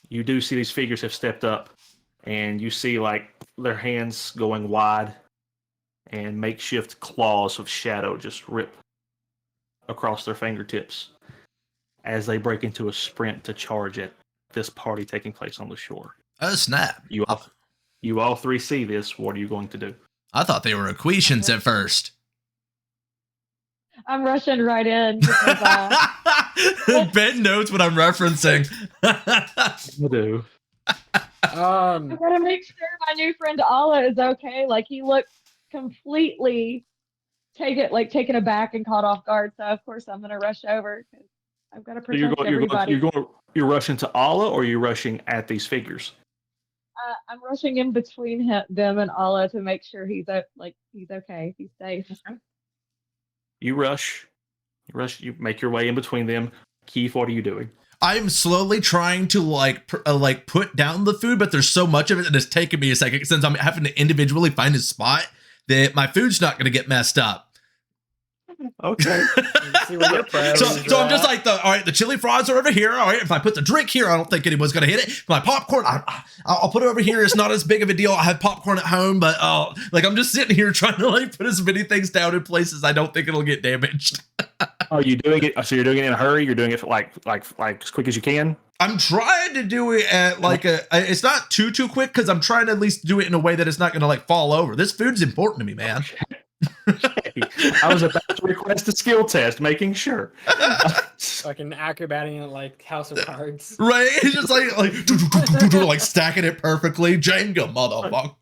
you do see these figures have stepped up, and you see like their hands going wide. and makeshift claws of shadow just rip across their fingertips as they break into a sprint to charge at this party taking place on the shore. Oh, snap. You all three see this. What are you going to do? I thought they were equations at first. I'm rushing right in because Ben knows what I'm referencing. You do. I gotta make sure my new friend Allah is okay. Like he looked completely taken aback and caught off guard. So of course I'm gonna rush over because I've got to protect everybody. You're rushing to Allah, or you're rushing at these figures? I'm rushing in between them and Allah to make sure he's okay, he's safe. You rush. You make your way in between them. Keith, what are you doing? I'm slowly trying to put down the food, but there's so much of it that it's taken me a second since I'm having to individually find a spot that my food's not going to get messed up. Okay. So I'm just like, all right, the chili fries are over here. All right, if I put the drink here, I don't think anyone's going to hit it. My popcorn, I'll put it over here. It's not as big of a deal. I have popcorn at home, but I'm just sitting here trying to put as many things down in places I don't think it'll get damaged. Are you doing it? So you're doing it in a hurry? You're doing it like as quick as you can? I'm trying to do it at it's not too quick because I'm trying to at least do it in a way that it's not going to fall over. This food's important to me, man. Okay. I was about to request a skill test, making sure. Fucking acrobating it like House of Cards. Right? It's just like stacking it perfectly. Jenga, motherfucker.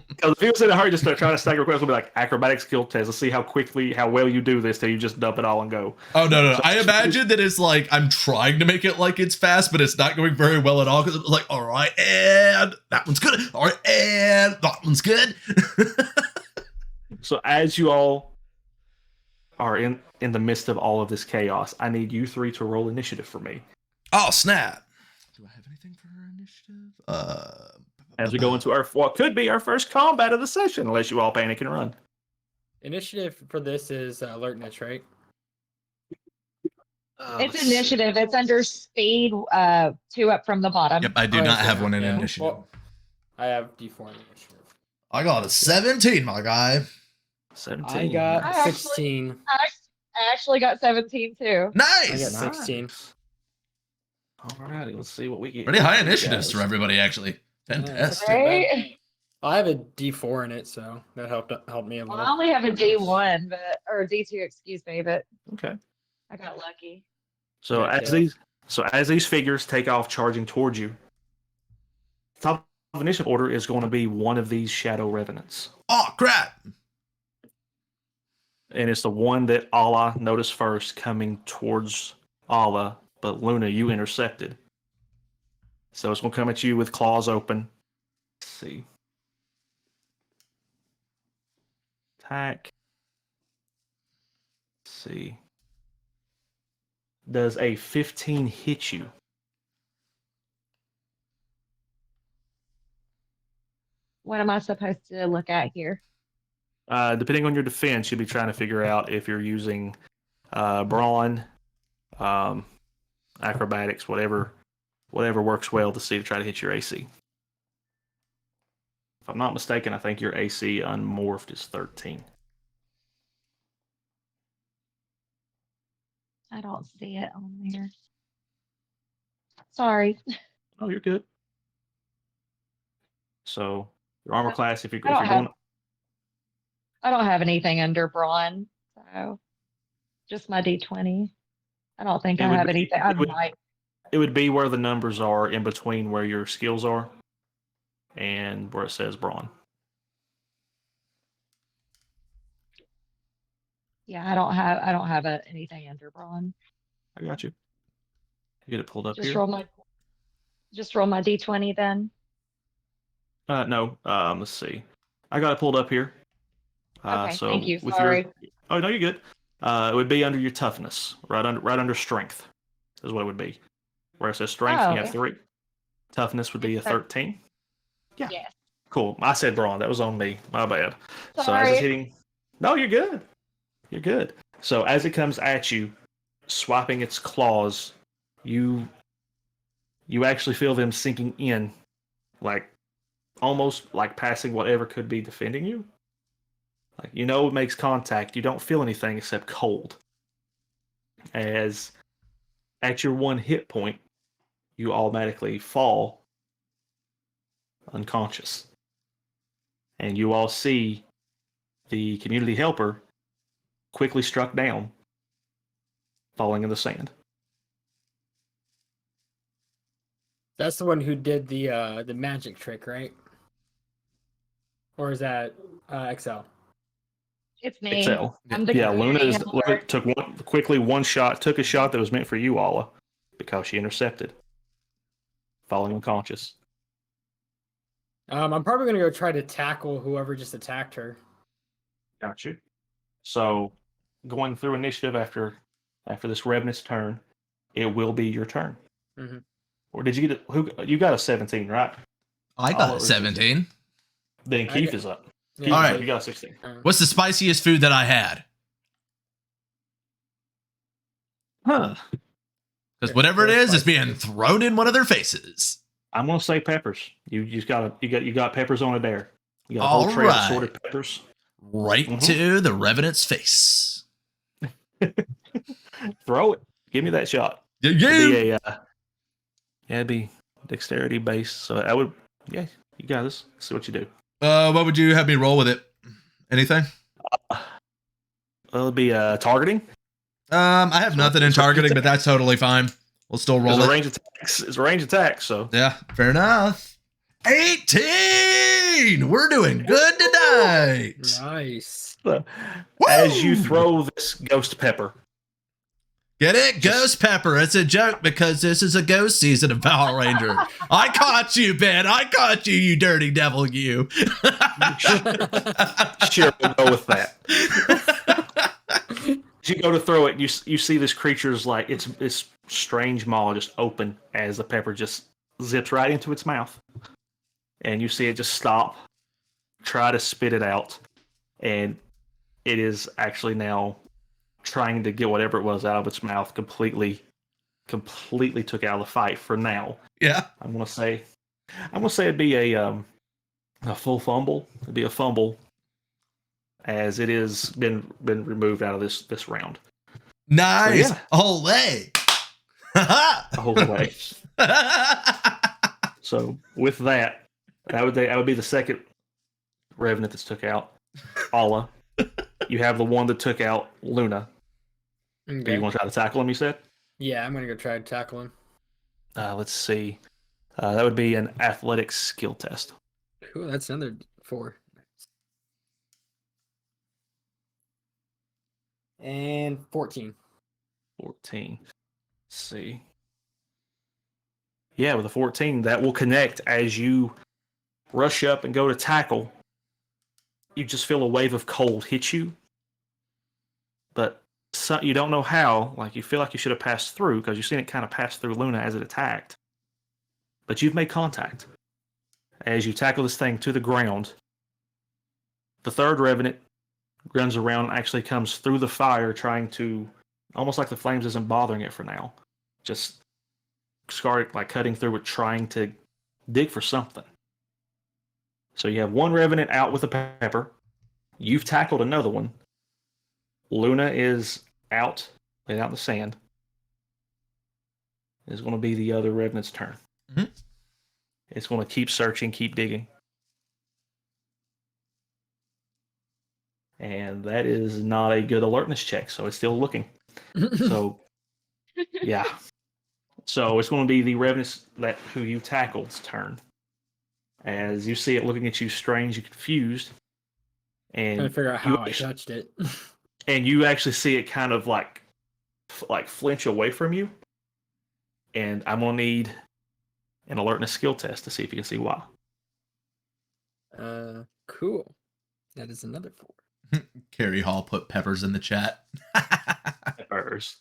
Because if he was in a hurry just to try to stack requests, it'll be like acrobatic skill test. Let's see how well you do this till you just dump it all and go. Oh, no. I imagine that it's like I'm trying to make it like it's fast, but it's not going very well at all. Because it's like, all right, and that one's good. All right, and that one's good. So as you all are in the midst of all of this chaos, I need you three to roll initiative for me. Oh, snap. Do I have anything for initiative? As we go into what could be our first combat of the session, unless you all panic and run. Initiative for this is alertness, right? It's initiative. It's under speed, 2 up from the bottom. Yep, I do not have one in initiative. Well, I have D4 in initiative. I got a 17, my guy. 17. I got 16. I actually got 17 too. Nice. I got 16. Alrighty, let's see what we get. Pretty high initiatives for everybody, actually. Fantastic. Right? I have a D4 in it, so that helped me a Well, little. I only have a D1, or D2, excuse me, but Okay. I got lucky. So as these figures take off charging towards you, top of initiative order is going to be one of these shadow revenants. Oh, crap. And it's the one that Allah noticed first coming towards Allah, but Luna, you intercepted. So it's going to come at you with claws open. Let's see. Attack. Let's see. Does a 15 hit you? What am I supposed to look at here? Depending on your defense, you'll be trying to figure out if you're using brawn, acrobatics, whatever works well to see to try to hit your AC. If I'm not mistaken, I think your AC unmorphed is 13. I don't see it on there. Sorry. Oh, you're good. So your armor class, if you're I going, I don't have anything under brawn, so just my D20. I don't think I have anything. It would be where the numbers are in between where your skills are and where it says brawn. Yeah, I don't have anything under brawn. I got you. Get it pulled up Just here. roll my D20 then. No. Let's see. I got it pulled up here. Okay, so thank you. with Sorry. Oh no, you're good. It would be under your toughness, right under strength, is what it would be. Where it says strength, you have 3. Toughness would be a 13. Yeah. Yes. Cool. I said brawn. That was on me. My bad. Sorry. So as it's hitting, no, you're good. You're good. So as it comes at you, swiping its claws, you actually feel them sinking in, like almost like passing whatever could be defending you. Like, it makes contact. You don't feel anything except cold. As at your 1 hit point, you automatically fall unconscious. And you all see the community helper quickly struck down, falling in the sand. That's the one who did the magic trick, right? Or is that Excel? It's me. Excel. I'm the Luna community helper. took one shot, took a shot that was meant for you, Alla, because she intercepted, falling unconscious. I'm probably gonna go try to tackle whoever just attacked her. Got you. So, going through initiative after this Revenant's turn, it will be your turn. Mm-hmm. Or did you get you got a 17, right? I got a 17. Then Keith is up. Yeah, Keith, all right. You got a 16. What's the spiciest food that I had? Huh. Because whatever it is, it's being thrown in one of their faces. I'm gonna say peppers. You got peppers on a dare. You got a whole tray of assorted peppers. Right to the Revenant's face. Throw it. Give me that shot. Yeah. It'd be dexterity based. So I would, you got this. See what you do. What would you have me roll with it? Anything? It'll be targeting. I have nothing in targeting, but that's totally fine. We'll still roll it. It's a range attack, so. Yeah, fair enough. 18! We're doing good tonight. Nice. As you throw this ghost pepper. Get it? Ghost pepper. It's a joke because this is a ghost season of Power Rangers. I caught you, Ben. I caught you, you dirty devil, you. Sure, we'll go with that. As you go to throw it, you see this creature's like its strange maw just open as the pepper just zips right into its mouth, and you see it just stop, try to spit it out, and it is actually now trying to get whatever it was out of its mouth. Completely took out of the fight for now. Yeah, I'm gonna say it'd be a full fumble. It'd be a fumble, as it has been removed out of this round. Nice. So, Olay. The whole way. So with that would be the second Revenant that's took out Alla. You have the one that took out Luna. Okay. Do you want to try to tackle him, you said? Yeah, I'm gonna go try to tackle him. Let's see. That would be an athletics skill test. Cool, that's another 4. And 14. 14. Let's see. Yeah, with a 14, that will connect as you rush up and go to tackle. You just feel a wave of cold hit you, but you don't know how. Like, you feel like you should have passed through because you've seen it kind of pass through Luna as it attacked. But you've made contact. As you tackle this thing to the ground, the third Revenant runs around and actually comes through the fire, trying to, almost like the flames isn't bothering it for now. Just start like cutting through it, trying to dig for something. So you have one Revenant out with a pepper. You've tackled another one. Luna is out, laid out in the sand. It's going to be the other Revenant's turn. Mm-hmm. It's going to keep searching, keep digging. And that is not a good alertness check, so it's still looking. So, yeah. So it's going to be the Revenant who you tackled's turn. As you see it looking at you strange and confused. And trying to figure out how I touched it. And you actually see it kind of like flinch away from you. And I'm going to need an alertness skill test to see if you can see why. Cool. That is another 4. Carrie Hall put peppers in the chat. Peppers.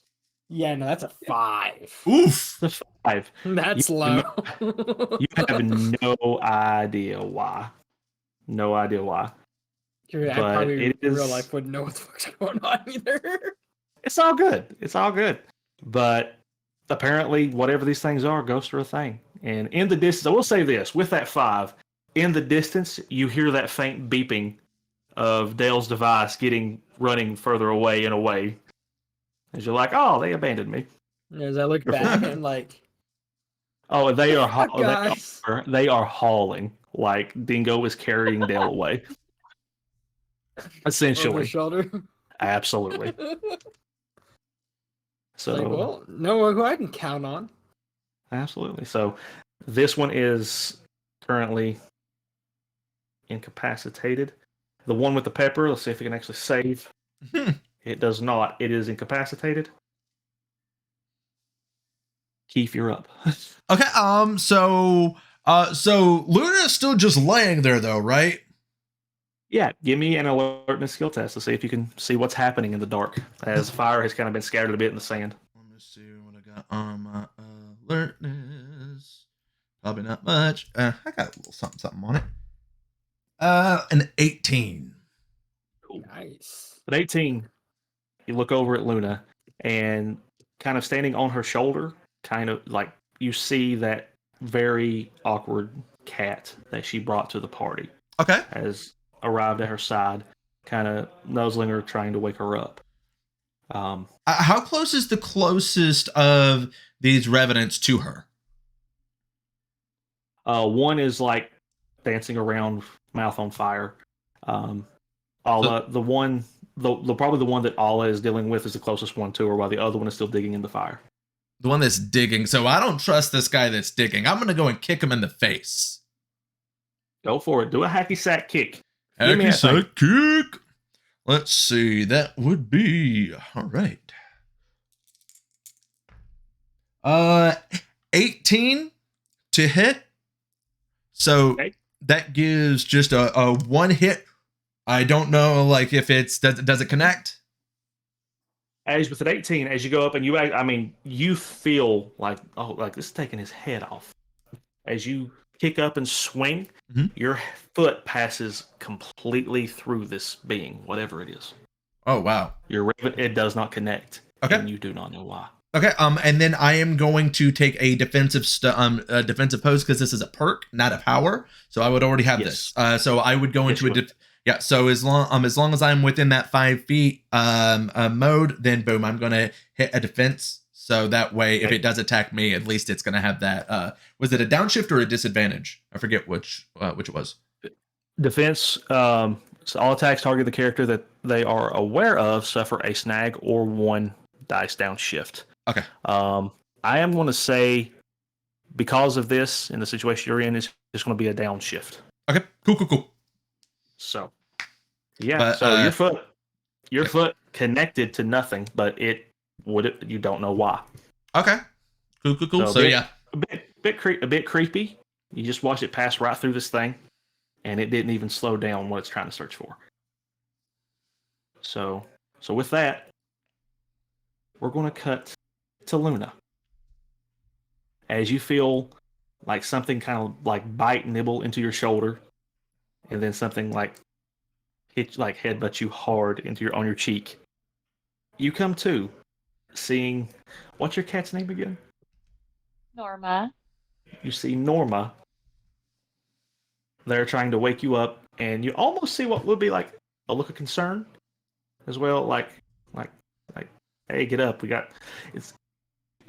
Yeah, no, that's a 5. Oof. The 5. That's low. You have no idea why. No idea why. I probably in real life wouldn't know what the fuck's going on either. It's all good. It's all good. But apparently, whatever these things are, ghosts are a thing. And in the distance, I will say this, with that 5, in the distance, you hear that faint beeping of Dale's device running further away and away. As you're like, oh, they abandoned me. As I look back and like, oh, they are guys. they are hauling. Like Dingo is carrying Dale away. Essentially. Over shoulder. Absolutely. So like, well, no, who I can count on. Absolutely. So this one is currently incapacitated. The one with the pepper, let's see if it can actually save. It does not. It is incapacitated. Keith, you're up. Okay. So Luna's still just laying there, though, right? Yeah. Give me an alertness skill test to see if you can see what's happening in the dark, as fire has kind of been scattered a bit in the sand. Let me see what I got on my alertness. Probably not much. I got a little something on it. An 18. Cool. Nice. At 18, you look over at Luna, and kind of standing on her shoulder, kind of like you see that very awkward cat that she brought to the party. Okay. Has arrived at her side, kind of nuzzling her, trying to wake her up. How close is the closest of these revenants to her? One is like dancing around, mouth on fire. Alla, the probably the one that Alla is dealing with is the closest one to her, while the other one is still digging in the fire. The one that's digging. So I don't trust this guy that's digging. I'm gonna go and kick him in the face. Go for it. Do a hacky sack kick. Hacky sack kick. Let's see. That would be all right. 18 to hit. So okay. That gives just a one hit. I don't know, like if it's does it connect? As with an 18, as you go up and you feel like, oh, like this is taking his head off. As you kick up and swing, your foot passes completely through this being, whatever it is. Oh wow! It does not connect. Okay, and you do not know why. Okay, and then I am going to take a defensive defensive pose because this is a perk, not a power. So I would already have this. So I would go into yeah. So as long as I'm within that 5 feet mode, then boom, I'm gonna hit a defense. So that way, if it does attack me, at least it's gonna have that. Was it a downshift or a disadvantage? I forget which it was. Defense. So all attacks target the character that they are aware of suffer a snag or 1 dice downshift. Okay. I am going to say, because of this, in the situation you're in, it's just going to be a downshift. Okay. Cool. So, yeah. But, so your foot connected to nothing, but you don't know why. Okay. Cool. So yeah, a bit creepy. You just watch it pass right through this thing, and it didn't even slow down what it's trying to search for. So with that, we're going to cut to Luna. As you feel like something kind of like nibble into your shoulder, and then something like headbutt you hard on your cheek. You come to, seeing, what's your cat's name again? Norma. You see Norma. They're trying to wake you up, and you almost see what would be like a look of concern as well, like, hey, get up. It's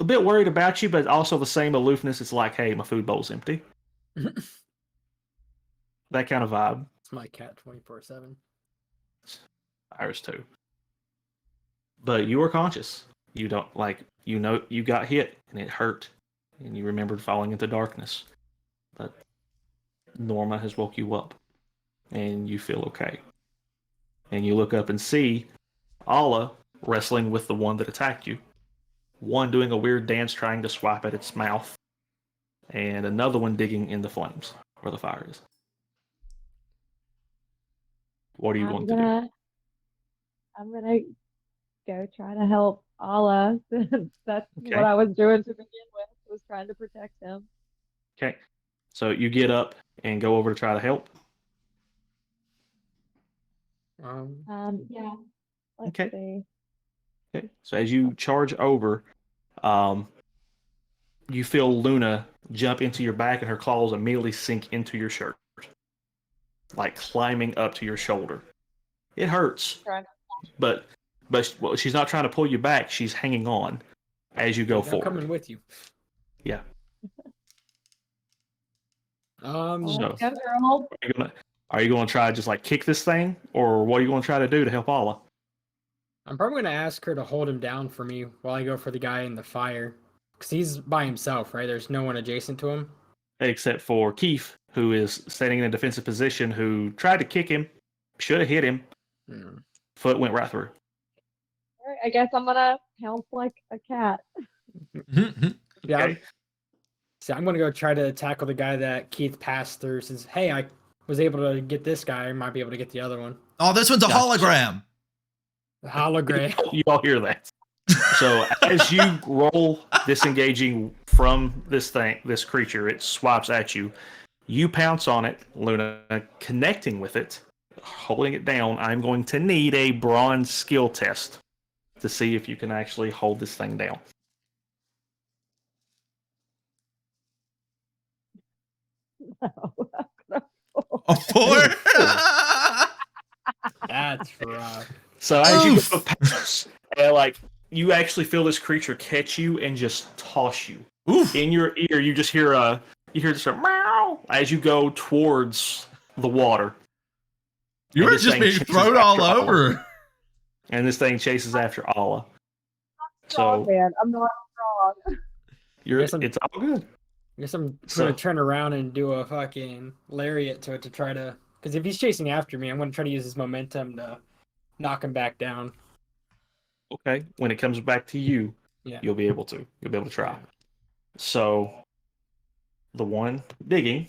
a bit worried about you, but also the same aloofness. It's like, hey, my food bowl's empty. That kind of vibe. It's my cat 24/7. Ours too. But you are conscious. You don't you got hit and it hurt, and you remembered falling into darkness. But Norma has woke you up, and you feel okay. And you look up and see Alla wrestling with the one that attacked you. One doing a weird dance trying to swipe at its mouth. And another one digging in the flames where the fire is. What do you want to do? I'm going to go try to help Alla. That's what I was doing to begin with, was trying to protect him. Okay. So you get up and go over to try to help? Yeah. Let's see. Okay. So as you charge over, you feel Luna jump into your back, and her claws immediately sink into your shirt, like climbing up to your shoulder. It hurts. But well, she's not trying to pull you back. She's hanging on as you go I'm forward. coming with you. Yeah. So, are you going to try to just like kick this thing, or what are you going to try to do to help Allah? I'm probably going to ask her to hold him down for me while I go for the guy in the fire. Because he's by himself, right? There's no one adjacent to him. Except for Keith, who is standing in a defensive position, who tried to kick him, should have hit him. Foot went right through. All right, I guess I'm going to pounce like a cat. Yeah. Okay. So I'm going to go try to tackle the guy that Keith passed through since, hey, I was able to get this guy. I might be able to get the other one. Oh, this one's a hologram. The hologram. You all hear that. So as you roll disengaging from this creature, it swipes at you. You pounce on it, Luna, connecting with it, holding it down. I'm going to need a bronze skill test to see if you can actually hold this thing down. A 4? That's rough. So as you go past, like you actually feel this creature catch you and just toss you. Oof. In your ear, you just hear this meow as you go towards the water. You were just being thrown all over. And this thing chases after Allah. So, man, I'm not strong. It's all good. I guess I'm going to turn around and do a fucking lariat to it to try to... Because if he's chasing after me, I'm going to try to use his momentum to knock him back down. Okay. When it comes back to you, you'll be able to. You'll be able to try. So, the one digging.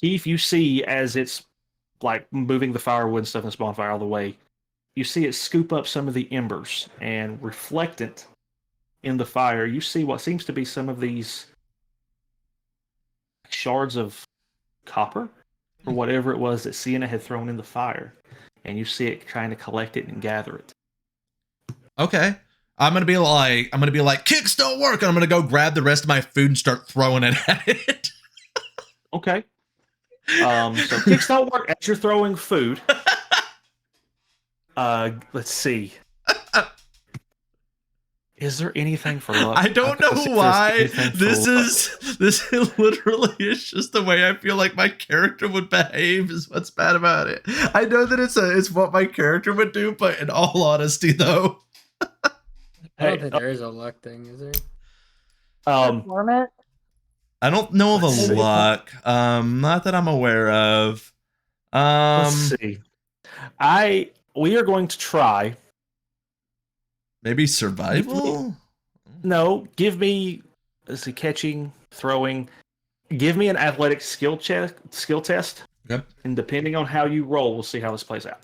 Keith, you see as it's like moving the firewood and stuff in this bonfire all the way, you see it scoop up some of the embers, and reflectant in the fire, you see what seems to be some of these shards of copper or whatever it was that Sienna had thrown in the fire, and you see it trying to collect it and gather it. Okay. I'm gonna be like, kicks don't work, and I'm gonna go grab the rest of my food and start throwing it at it. Okay. So kicks don't work as you're throwing food. Let's see. Is there anything for luck? I don't know why this literally is just the way I feel like my character would behave is what's bad about it. I know that it's what my character would do, but in all honesty though. I don't think there is a luck thing, is there? I don't know of a luck. Not that I'm aware of. Let's see. We are going to try. Maybe survival? No, give me catching, throwing. Give me an athletic skill test. Yep. And depending on how you roll, we'll see how this plays out.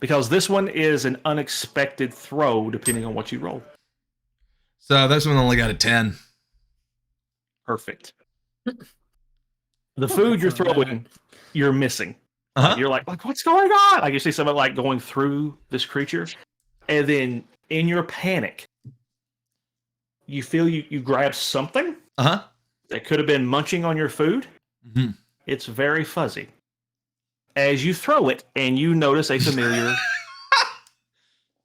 Because this one is an unexpected throw, depending on what you roll. So this one only got a 10. Perfect. The food you're throwing, you're missing. Uh-huh. You're like, what's going on? Like you see someone like going through this creature, and then in your panic, you feel you grab something that could have been munching on your food. Mm-hmm. It's very fuzzy. As you throw it, and you notice a familiar,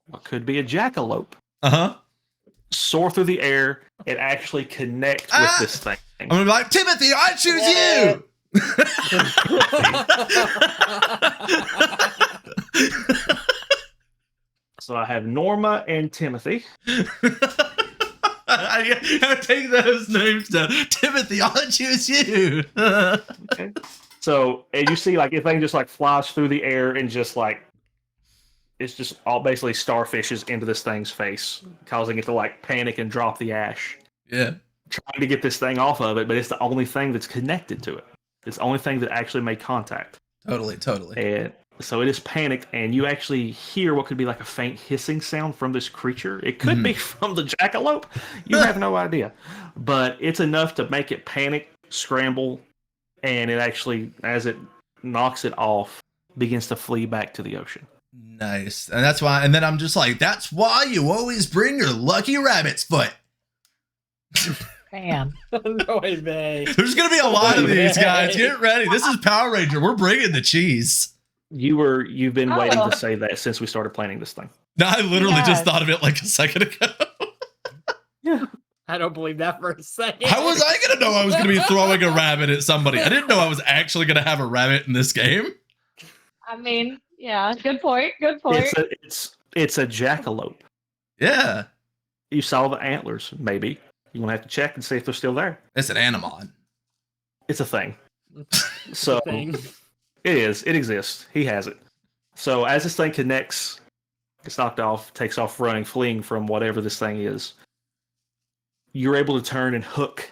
what could be a jackalope, soar through the air and actually connect with this thing. I'm gonna be like, Timothy, I choose you. So I have Norma and Timothy. I take those names down. Timothy, I'll choose you. Okay. So, and you see, like, the thing just like flies through the air and just like, it's just all basically starfishes into this thing's face, causing it to like panic and drop the ash. Yeah. Trying to get this thing off of it, but it's the only thing that's connected to it. It's the only thing that actually made contact. Totally. And so it is panicked, and you actually hear what could be like a faint hissing sound from this creature. It could be from the jackalope. You have no idea. But it's enough to make it panic, scramble, and it actually, as it knocks it off, begins to flee back to the ocean. Nice. And that's why, and then I'm just like, that's why you always bring your lucky rabbit's foot. fan. No way, May. There's gonna be a lot of these, guys. Get ready. This is Power Ranger. We're bringing the cheese. You've been waiting to say that since we started planning this thing. No, I literally Yes. just thought of it like a second ago. Yeah. I don't believe that for a second. How was I gonna know I was gonna be throwing a rabbit at somebody? I didn't know I was actually gonna have a rabbit in this game. I mean, yeah, good point. Good point. It's a jackalope. Yeah, You saw the antlers, maybe. You're gonna have to check and see if they're still there. it's an animon. It's a thing. It's So a thing. it is. It exists. He has it. So as this thing connects, gets knocked off, takes off running, fleeing from whatever this thing is, you're able to turn and hook,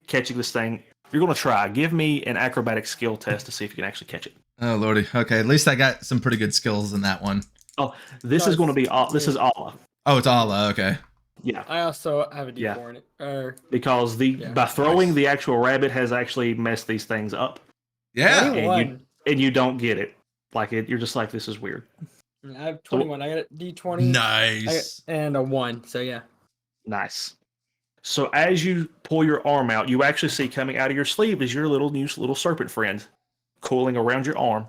catching this thing. You're going to try. Give me an acrobatic skill test to see if you can actually catch it. Oh lordy. Okay, at least I got some pretty good skills in that one. Oh, this is going to be this is Allah. Oh, it's Allah. Okay. Yeah, I also have a D4 Yeah. in it. because by throwing the actual rabbit has actually messed these things up, Yeah. 21. and you don't get it. You're just like, this is weird. I have 21. I got a D20 Nice. and a 1. So yeah. Nice. So as you pull your arm out, you actually see coming out of your sleeve is your little serpent friend coiling around your arm.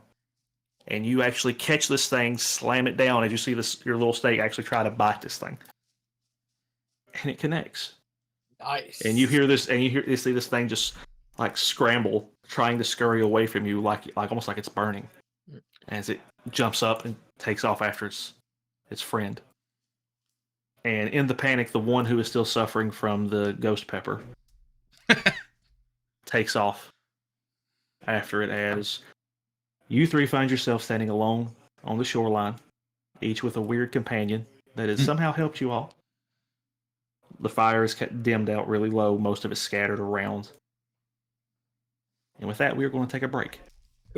And you actually catch this thing, slam it down as you see your little snake actually try to bite this thing. And it connects. Nice. And you see this thing just like scramble, trying to scurry away from you like almost like it's burning. As it jumps up and takes off after its friend. And in the panic, the one who is still suffering from the ghost pepper takes off after it, as you three find yourself standing alone on the shoreline, each with a weird companion that has somehow helped you all. The fire is dimmed out really low. Most of it scattered around. And with that, we are going to take a break.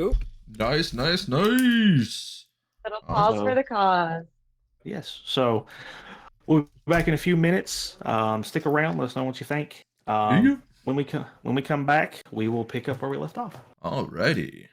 Oop. Nice. Little pause for the cause. Yes. So we'll be back in a few minutes. Stick around. Let us know what you think. When we come back, we will pick up where we left off. Alrighty.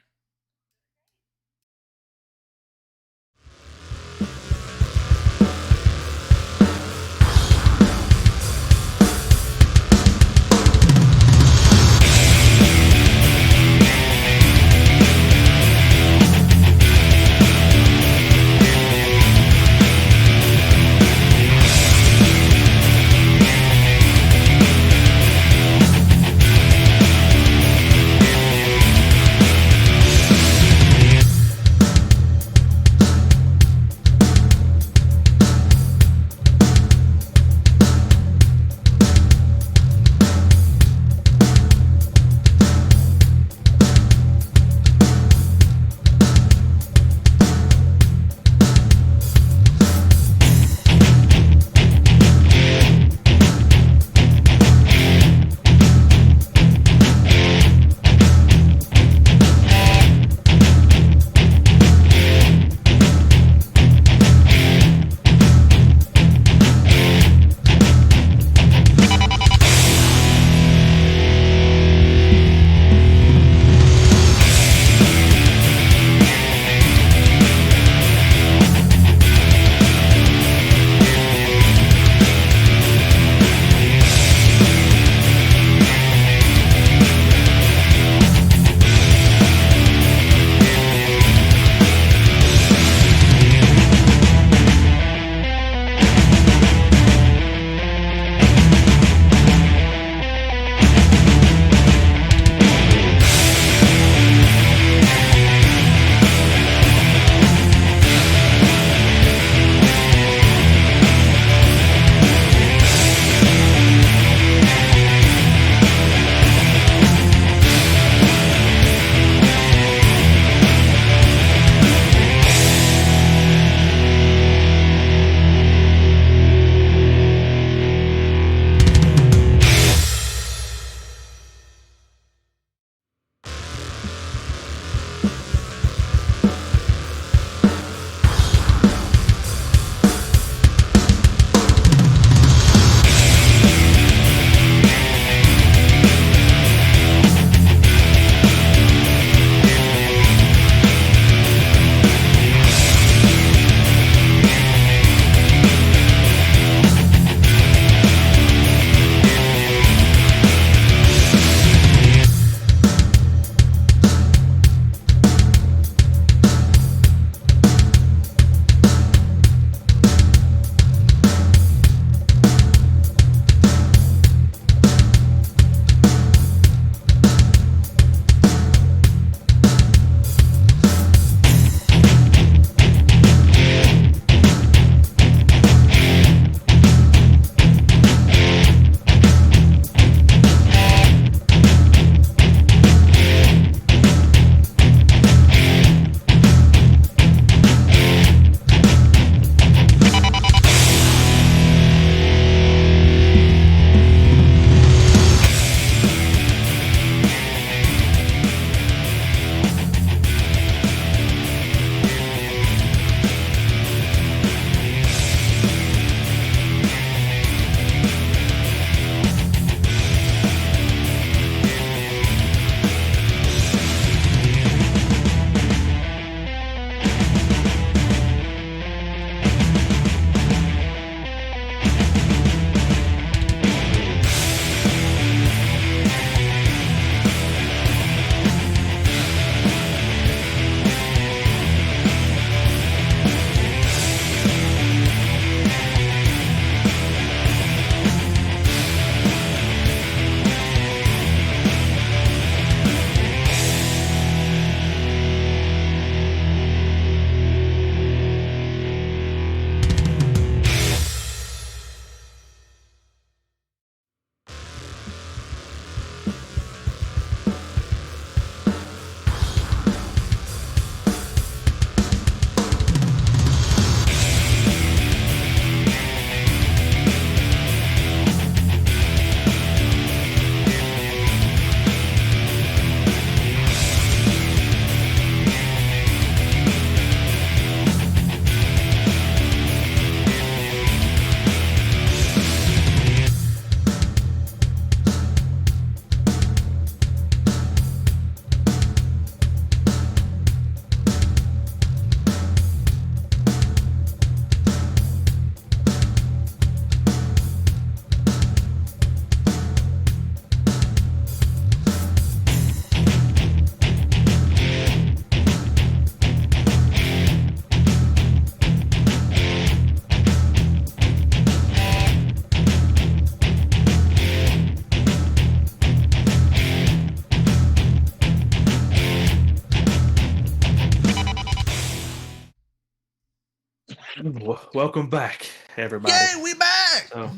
Welcome back, everybody. Yay, we back! So,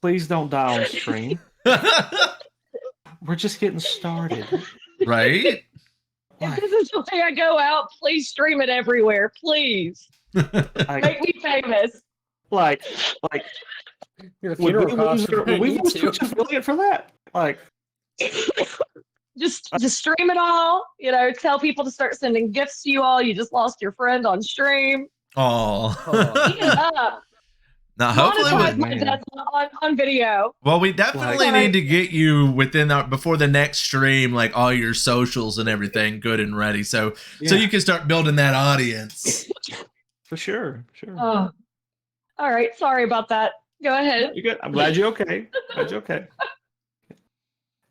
please don't die on stream. We're just getting started. Right? If this is the way I go out, please stream it everywhere. Please. Make me famous. Like, Your would funeral costs we lose Twitch affiliate for that? Like, just stream it all. Tell people to start sending gifts to you all. You just lost your friend on stream. Oh. Eat it up. Now, hopefully, Monetize my death on video. well, we definitely need to get you before the next stream, like all your socials and everything good and ready, so you can start building that audience. For sure. Oh, all right. Sorry about that. Go ahead. You're good. I'm glad you're okay.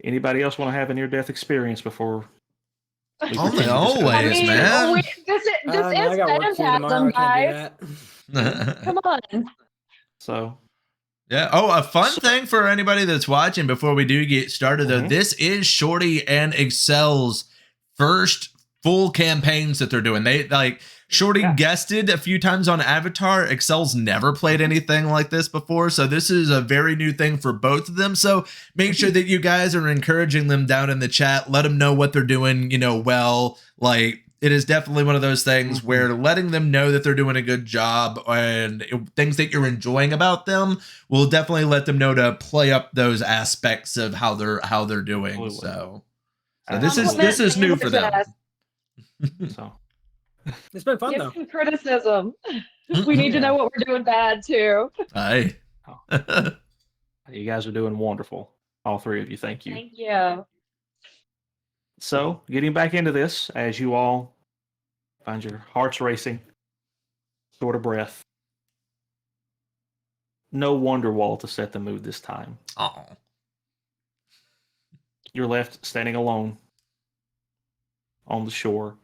Anybody else want to have a near-death experience before? Always, man. This is Phantasm, guys. Come on. So, yeah. Oh, a fun thing for anybody that's watching before we do get started, though, this is Shorty and Excel's first full campaigns that they're doing. Shorty guested a few times on Avatar. Excel's never played anything like this before, so this is a very new thing for both of them. So make sure that you guys are encouraging them down in the chat. Let them know what they're doing, well. It is definitely one of those things where letting them know that they're doing a good job and things that you're enjoying about them will definitely let them know to play up those aspects of how they're doing. So this is new for them. So it's been fun Give though. some criticism. We need to know what we're doing bad too. Hi. You guys are doing wonderful. All three of you. Thank you. Thank you. So, getting back into this, as you all find your hearts racing, short of breath. No wonder wall to set the mood this time. Oh. You're left standing alone on the shore.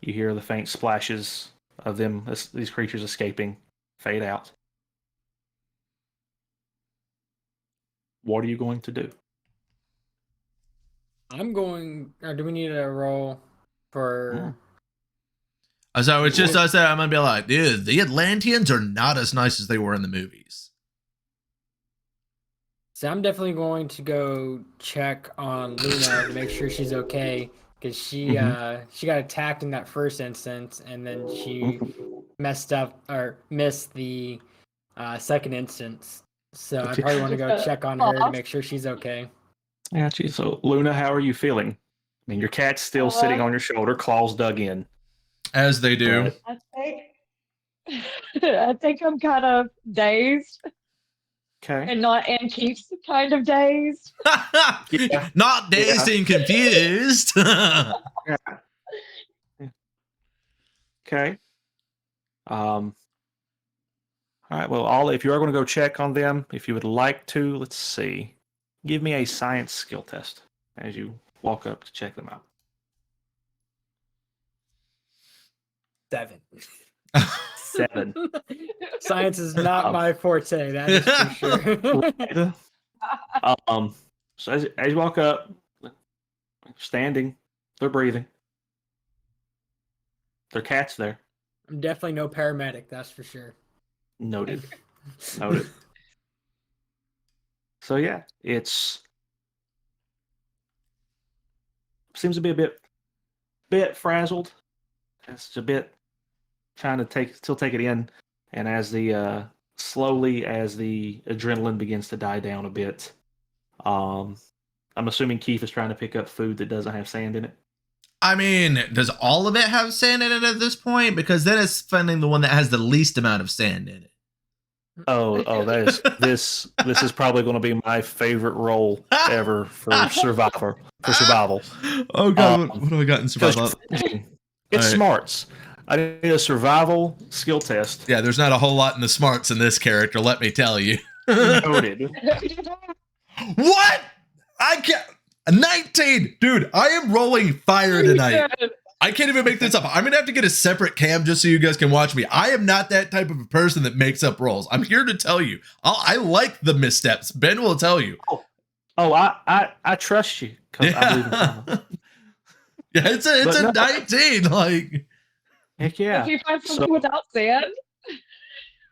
You hear the faint splashes of these creatures escaping, fade out. What are you going to do? Do we need a roll for... So it's just us that I'm going to be like, dude, the Atlanteans are not as nice as they were in the movies. So I'm definitely going to go check on Luna to make sure she's okay, because she got attacked in that first instance, and then she messed the second instance. So I probably want to go check on her to make sure she's okay. Yeah, geez. So Luna, how are you feeling? I mean, your cat's still sitting on your shoulder, claws dug in. As they do. I think I'm kind of dazed. Okay. And Keith's kind of dazed. Not dazed and confused. Okay. All right. Well, Ollie, if you are going to go check on them, if you would like to, let's see. Give me a science skill test as you walk up to check them out. 7. 7. Science is not my forte, that is for sure. So as you walk up, standing, they're breathing. Their cat's there. I'm definitely no paramedic, that's for sure. Noted. So yeah, seems to be a bit frazzled. It's a bit trying to still take it in, and as the slowly as the adrenaline begins to die down a bit, I'm assuming Keith is trying to pick up food that doesn't have sand in it. I mean, does all of it have sand in it at this point? Because then it's finding the one that has the least amount of sand in it. Oh, this is probably going to be my favorite role ever for survival. Oh god, what do I got in survival? It's smarts. I need a survival skill test. Yeah, there's not a whole lot in the smarts in this character, let me tell you. Noted. What? I can't. 19, dude. I am rolling fire tonight. I can't even make this up. I'm gonna have to get a separate cam just so you guys can watch me. I am not that type of a person that makes up rolls. I'm here to tell you. I like the missteps. Ben will tell you. I trust you. I believe in Yeah, it's a 19. Like, heck yeah. If you find something without sand.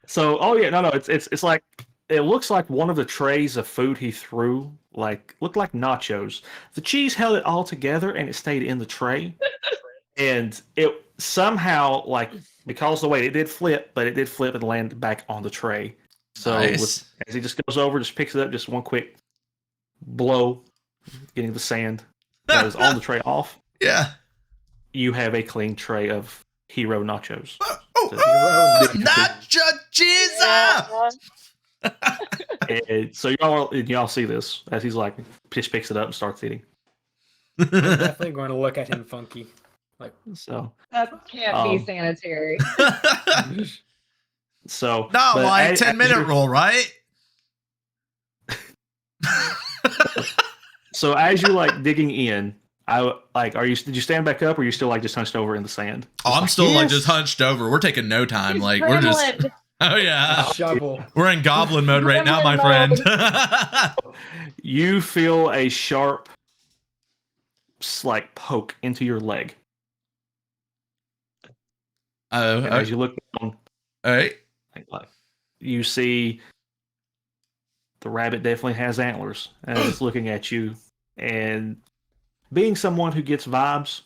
So, oh yeah, no, it's like it looks like one of the trays of food he threw, looked like nachos. The cheese held it all together, and it stayed in the tray. And it somehow, because the way it did flip, but it did flip and land back on the tray. So nice. as he just goes over, just picks it up, just one quick blow, getting the sand that was on the tray off. Yeah. You have a clean tray of hero nachos. Nacho cheese! And so y'all see this as he's just picks it up and starts eating. I'm definitely going to look at him funky. So that can't be sanitary. So no, 10-minute rule, right? So as you digging in, did you stand back up, or are you still just hunched over in the sand? I'm still just hunched over. We're taking no time. We're just oh yeah. Shovel. We're in goblin mode right now, my friend. You feel a sharp poke into your leg. And as you look down, all right. You see the rabbit definitely has antlers, and it's looking at you. And being someone who gets vibes,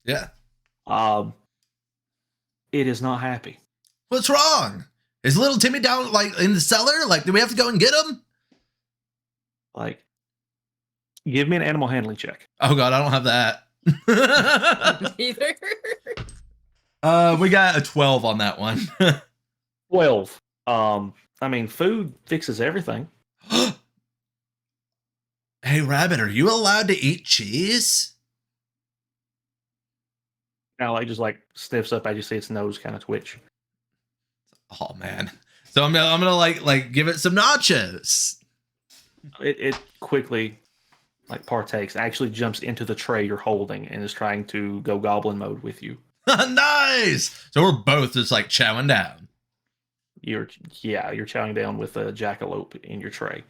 yeah, it is not happy. What's wrong? Is little Timmy down in the cellar? Do we have to go and get him? Give me an animal handling check. Oh god, I don't have that. Either. We got a 12 on that one. 12. Food fixes everything. Hey, Rabbit, are you allowed to eat cheese? Now, just sniffs up as you see its nose kind of twitch. Oh man! So I'm gonna give it some nachos. It quickly partakes. Actually, jumps into the tray you're holding and is trying to go goblin mode with you. Nice. So we're both just chowing down. You're chowing down with a jackalope in your tray.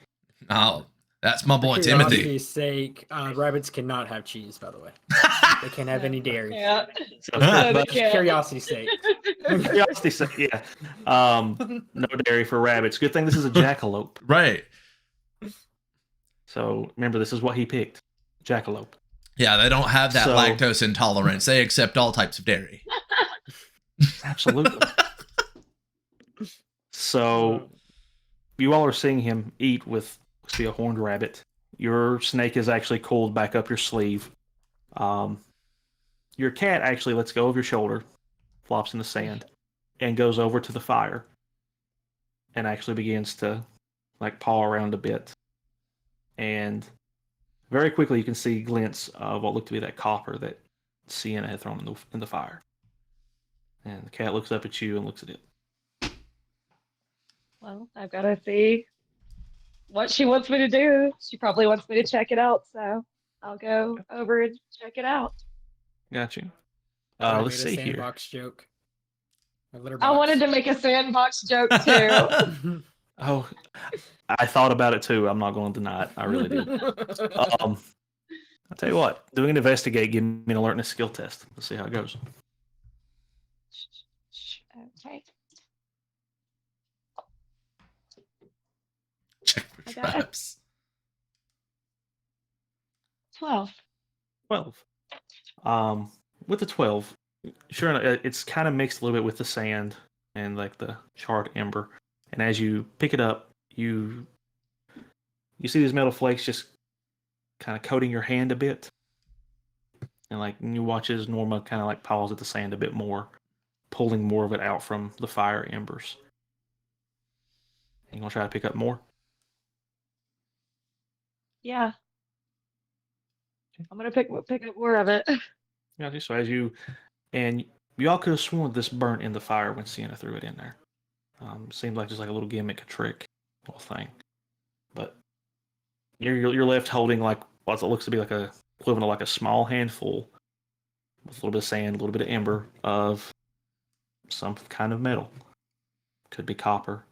Oh, that's my boy For Timothy. curiosity's sake, rabbits cannot have cheese, by the way. They can't have any dairy. Yeah. But Curiosity's sake. Curiosity's sake, yeah. No dairy for rabbits. Good thing this is a jackalope. Right. So remember, this is what he picked. Jackalope. Yeah, they don't have that lactose intolerance. They accept all types of dairy. Absolutely. So you all are seeing him eat with a horned rabbit. Your snake is actually coiled back up your sleeve. Your cat actually lets go of your shoulder, flops in the sand, and goes over to the fire and actually begins to paw around a bit. And very quickly you can see glints of what looked to be that copper that Sienna had thrown in the fire. And the cat looks up at you and looks at it. Well, I've got to see what she wants me to do. She probably wants me to check it out, so I'll go over and check it out. Got you. I Let's see here. Sandbox joke. I wanted to make a sandbox joke too. Oh, I thought about it too. I'm not going to deny it. I really did. I'll tell you what. Doing an investigate, give me an alertness skill test. Let's see how it goes. Okay. Check for traps. 12. 12. With the 12, sure enough, it's kind of mixed a little bit with the sand and the charred ember. And as you pick it up, you see these metal flakes just kind of coating your hand a bit. And you watch as Norma kind of paws at the sand a bit more, pulling more of it out from the fire embers. You gonna try to pick up more? Yeah. I'm gonna pick up more of it. Yeah. So as you all could have sworn this burnt in the fire when Sienna threw it in there. Seemed like just a little gimmick, a trick, little thing. But you're left holding what looks to be a equivalent of a small handful with a little bit of sand, a little bit of ember of some kind of metal. Could be copper.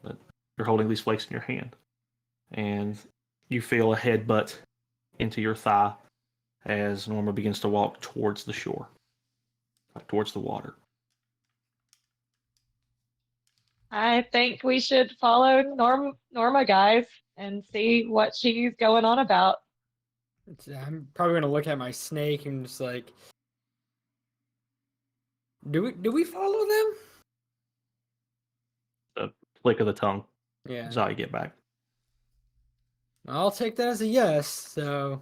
But you're holding these flakes in your hand. And you feel a headbutt into your thigh as Norma begins to walk towards the shore, towards the water. I think we should follow Norma, guys, and see what she's going on about. I'm probably gonna look at my snake and just like, do we follow them? The flick of the tongue. Yeah. That's how you get back. I'll take that as a yes. So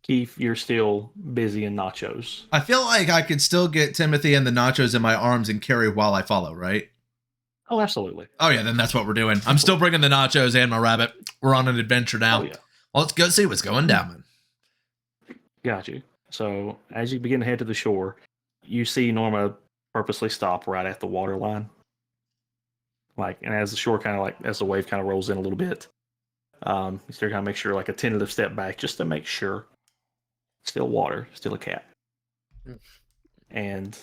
Keith, you're still busy in nachos. I feel like I could still get Timothy and the nachos in my arms and carry while I follow, right? Oh, absolutely. Oh, yeah, then that's what we're doing. I'm still bringing the nachos and my rabbit. We're on an adventure now. Oh, yeah. Well, let's go see what's going down. Got you. So as you begin to head to the shore, you see Norma purposely stop right at the water line. And as the shore as the wave kind of rolls in a little bit, you still kind of make sure a tentative step back just to make sure. Still water, still a cat. And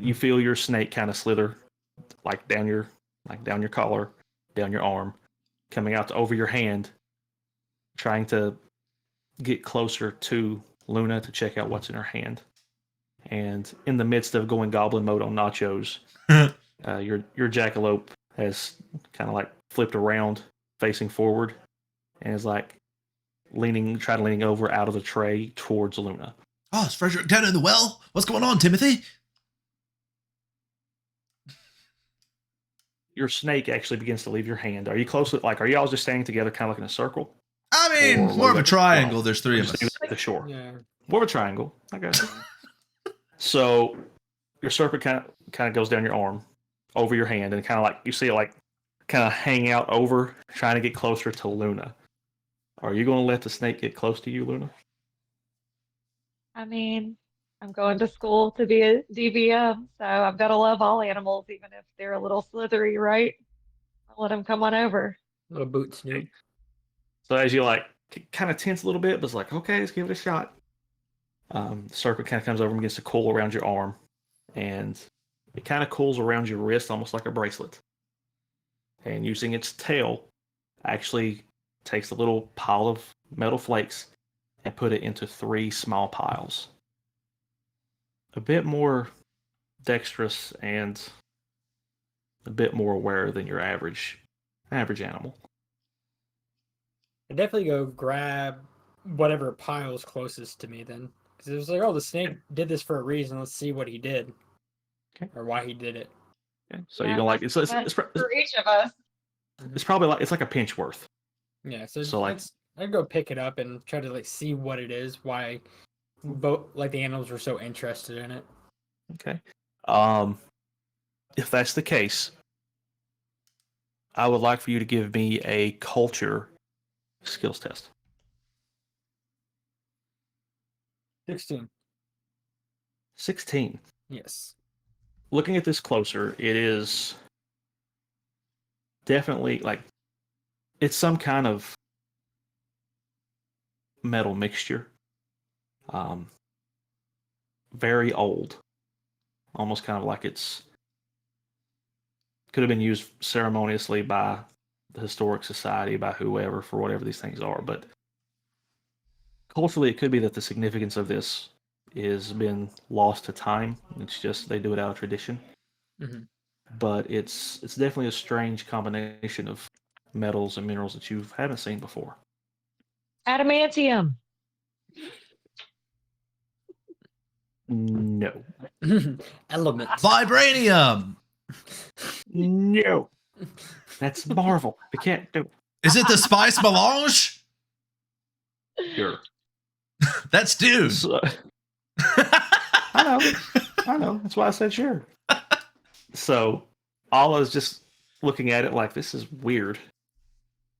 you feel your snake kind of slither down your collar, down your arm, coming out over your hand, trying to get closer to Luna to check out what's in her hand. And in the midst of going goblin mode on nachos, your jackalope has kind of flipped around, facing forward, and is leaning over out of the tray towards Luna. Oh, it's Frederick down in the well. What's going on, Timothy? Your snake actually begins to leave your hand. Are you close? Are you all just standing together, kind of in a circle? I mean, more of a triangle. There's three of us. At the shore. yeah. More of a triangle. Okay. So your serpent kind of goes down your arm, over your hand, and kind of you see it kind of hang out over, trying to get closer to Luna. Are you going to let the snake get close to you, Luna? I mean, I'm going to school to be a DVM, so I've got to love all animals, even if they're a little slithery, right? I'll let them come on over. Little boot snoop. So as you kind of tense a little bit, but it's okay, let's give it a shot. The serpent kind of comes over and begins to coil around your arm, and it kind of coils around your wrist almost like a bracelet. And using its tail, actually takes a little pile of metal flakes and put it into 3 small piles. A bit more dexterous and a bit more aware than your average animal. I definitely go grab whatever pile is closest to me then. Because it was oh, the snake did this for a reason. Let's see what he did. Okay. Or why he did it. Okay. So you're going it's for each of us. It's probably it's like a pinch worth. Yeah, so I'd go pick it up and try to see what it is, why both the animals were so interested in it. Okay. If that's the case, I would like for you to give me a culture skills test. 16. 16. Yes. Looking at this closer, it is definitely it's some kind of metal mixture. Very old. Almost kind of it's could have been used ceremoniously by the historic society, by whoever, for whatever these things are. But culturally, it could be that the significance of this is been lost to time. It's just they do it out of tradition. Mm-hmm. But it's definitely a strange combination of metals and minerals that you haven't seen before. Adamantium. No. Elements. Vibranium. No. That's Marvel. We can't do it. Is it the spice melange? Sure. That's dude. So, I know. That's why I said sure. So, Allah's just looking at it this is weird.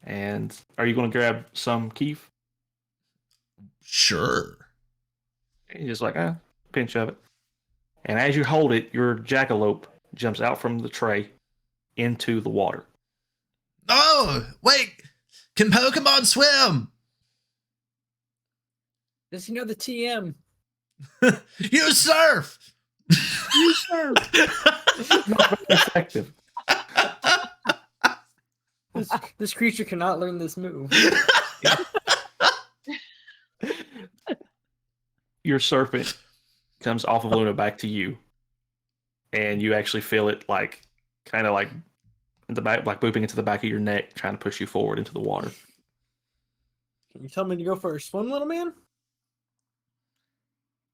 And are you going to grab some, Keith? Sure. He's just pinch of it. And as you hold it, your jackalope jumps out from the tray into the water. Oh, wait. Can Pokemon swim? Does he know the TM? You surf. You surf. Not very effective. This creature cannot learn this move. Your serpent comes off of Luna back to you, and you actually feel it like kind of like in the back, like booping into the back of your neck, trying to push you forward into the water. Can you tell me to go for a swim, little man?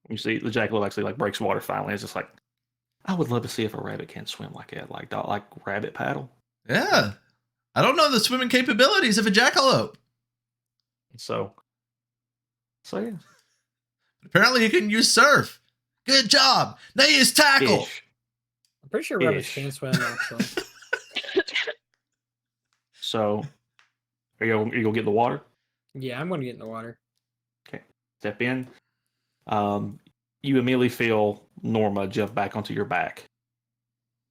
You see the jackalope actually like breaks water finally. It's just like, I would love to see if a rabbit can swim like that, like rabbit paddle. Yeah. I don't know the swimming capabilities of a jackalope. So yeah. Apparently he can use surf. Good job. Now use tackle. Ish. I'm pretty sure rabbits can swim, actually. So, are you gonna get in the water? Yeah, I'm going to get in the water. Okay. Step in. You immediately feel Norma jump back onto your back.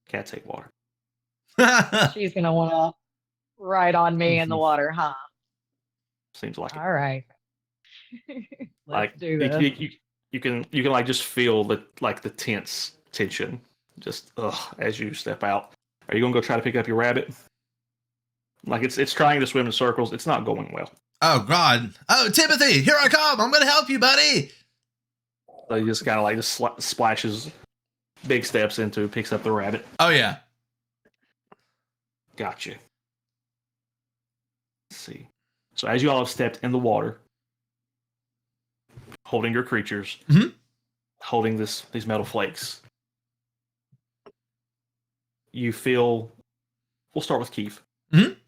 Can't take water. She's gonna want to ride on me in the water, huh? Seems like it. All right. Let's do this. You can like just feel the tense tension just as you step out. Are you gonna go try to pick up your rabbit? Like it's trying to swim in circles. It's not going well. Oh God! Oh Timothy, here I come! I'm gonna help you, buddy. So he just kind of like just splashes big steps into, picks up the rabbit. Oh yeah. Gotcha. Let's see. So as you all have stepped in the water, holding your creatures, holding these metal flakes, you feel. We'll start with Keith.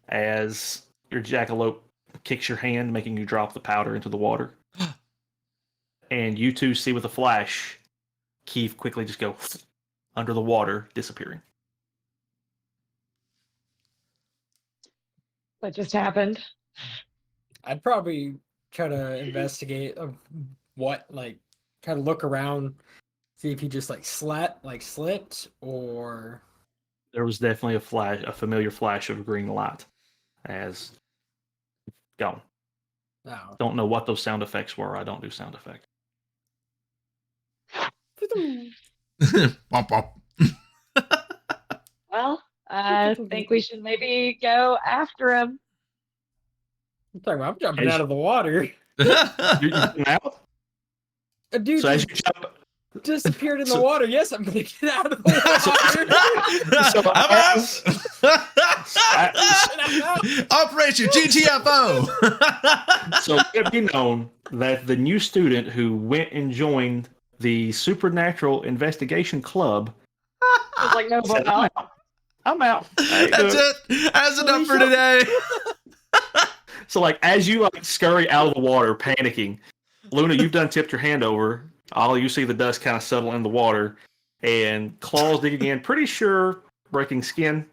As your jackalope kicks your hand, making you drop the powder into the water. And you two see with a flash, Keith quickly just go under the water, disappearing. What just happened? I'd probably try to investigate try to look around, see if he just slipped, or There was definitely a familiar flash of green light as gone. no. Don't know what those sound effects were. I don't do sound effects. Bop, bop. Well, I think we should maybe go after him. I'm jumping out of the water. You're out? A dude So as you jump, disappeared in the water. Yes, I'm gonna get out of the water. Operation GTFO. So it be known that the new student who went and joined the Supernatural Investigation Club It's like, no, said, I'm out. That's it. That's enough for today. So like as you like scurry out of the water, panicking, Luna, you've done tipped your hand over. All you see the dust kind of settle in the water, and claws digging in. Pretty sure breaking skin.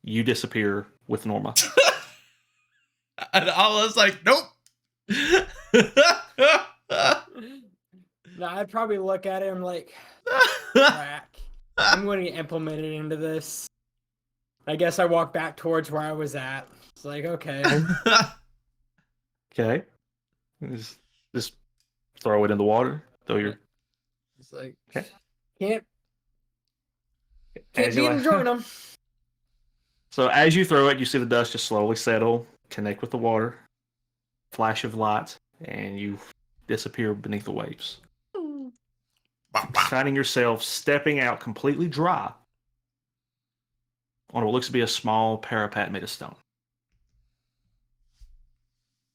You disappear with Norma. And I was like, nope. No, I'd probably look at him like, crack. I'm going to implement it into this. I guess I walk back towards where I was at. It's like, okay. Okay. Just throw it in the water. Throw your. It's like, Okay. can't As be you enjoying them. So as you throw it, you see the dust just slowly settle, connect with the water, flash of light, and you disappear beneath the waves. Finding yourself stepping out completely dry on what looks to be a small parapet made of stone.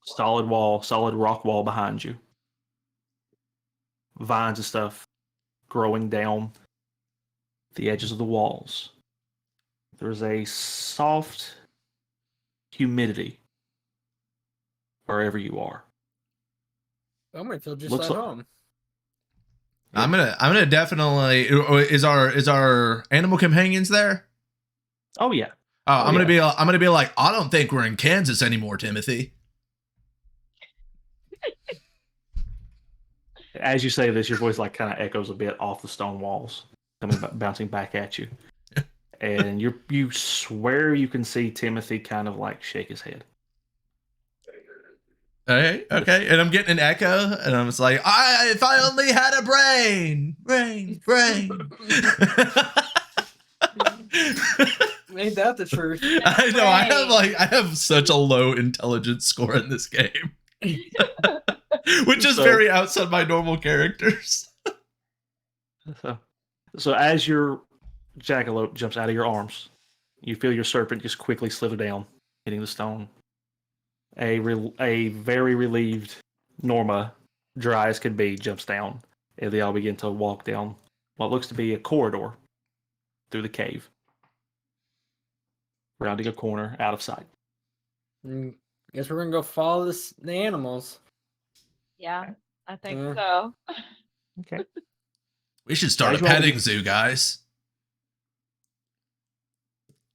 Solid wall, solid rock wall behind you. Vines and stuff growing down the edges of the walls. There's a soft humidity wherever you are. I'm gonna feel just Looks at like- home. I'm gonna definitely. Is our animal companions there? Oh yeah. Oh, I'm yeah. gonna be like, I don't think we're in Kansas anymore, Timothy. As you say this, your voice like kind of echoes a bit off the stone walls, bouncing back at you, and you swear you can see Timothy kind of like shake his head. Okay, and I'm getting an echo, and I'm just like, if I only had a brain. Ain't that the truth? I know. I have such a low intelligence score in this game, which is very outside my normal characters. So as your jackalope jumps out of your arms, you feel your serpent just quickly slither down, hitting the stone. A very relieved Norma, dry as could be, jumps down, and they all begin to walk down what looks to be a corridor through the cave, rounding a corner out of sight. Guess we're gonna go follow the animals. Yeah, I think so. Okay. We should start a petting zoo, guys.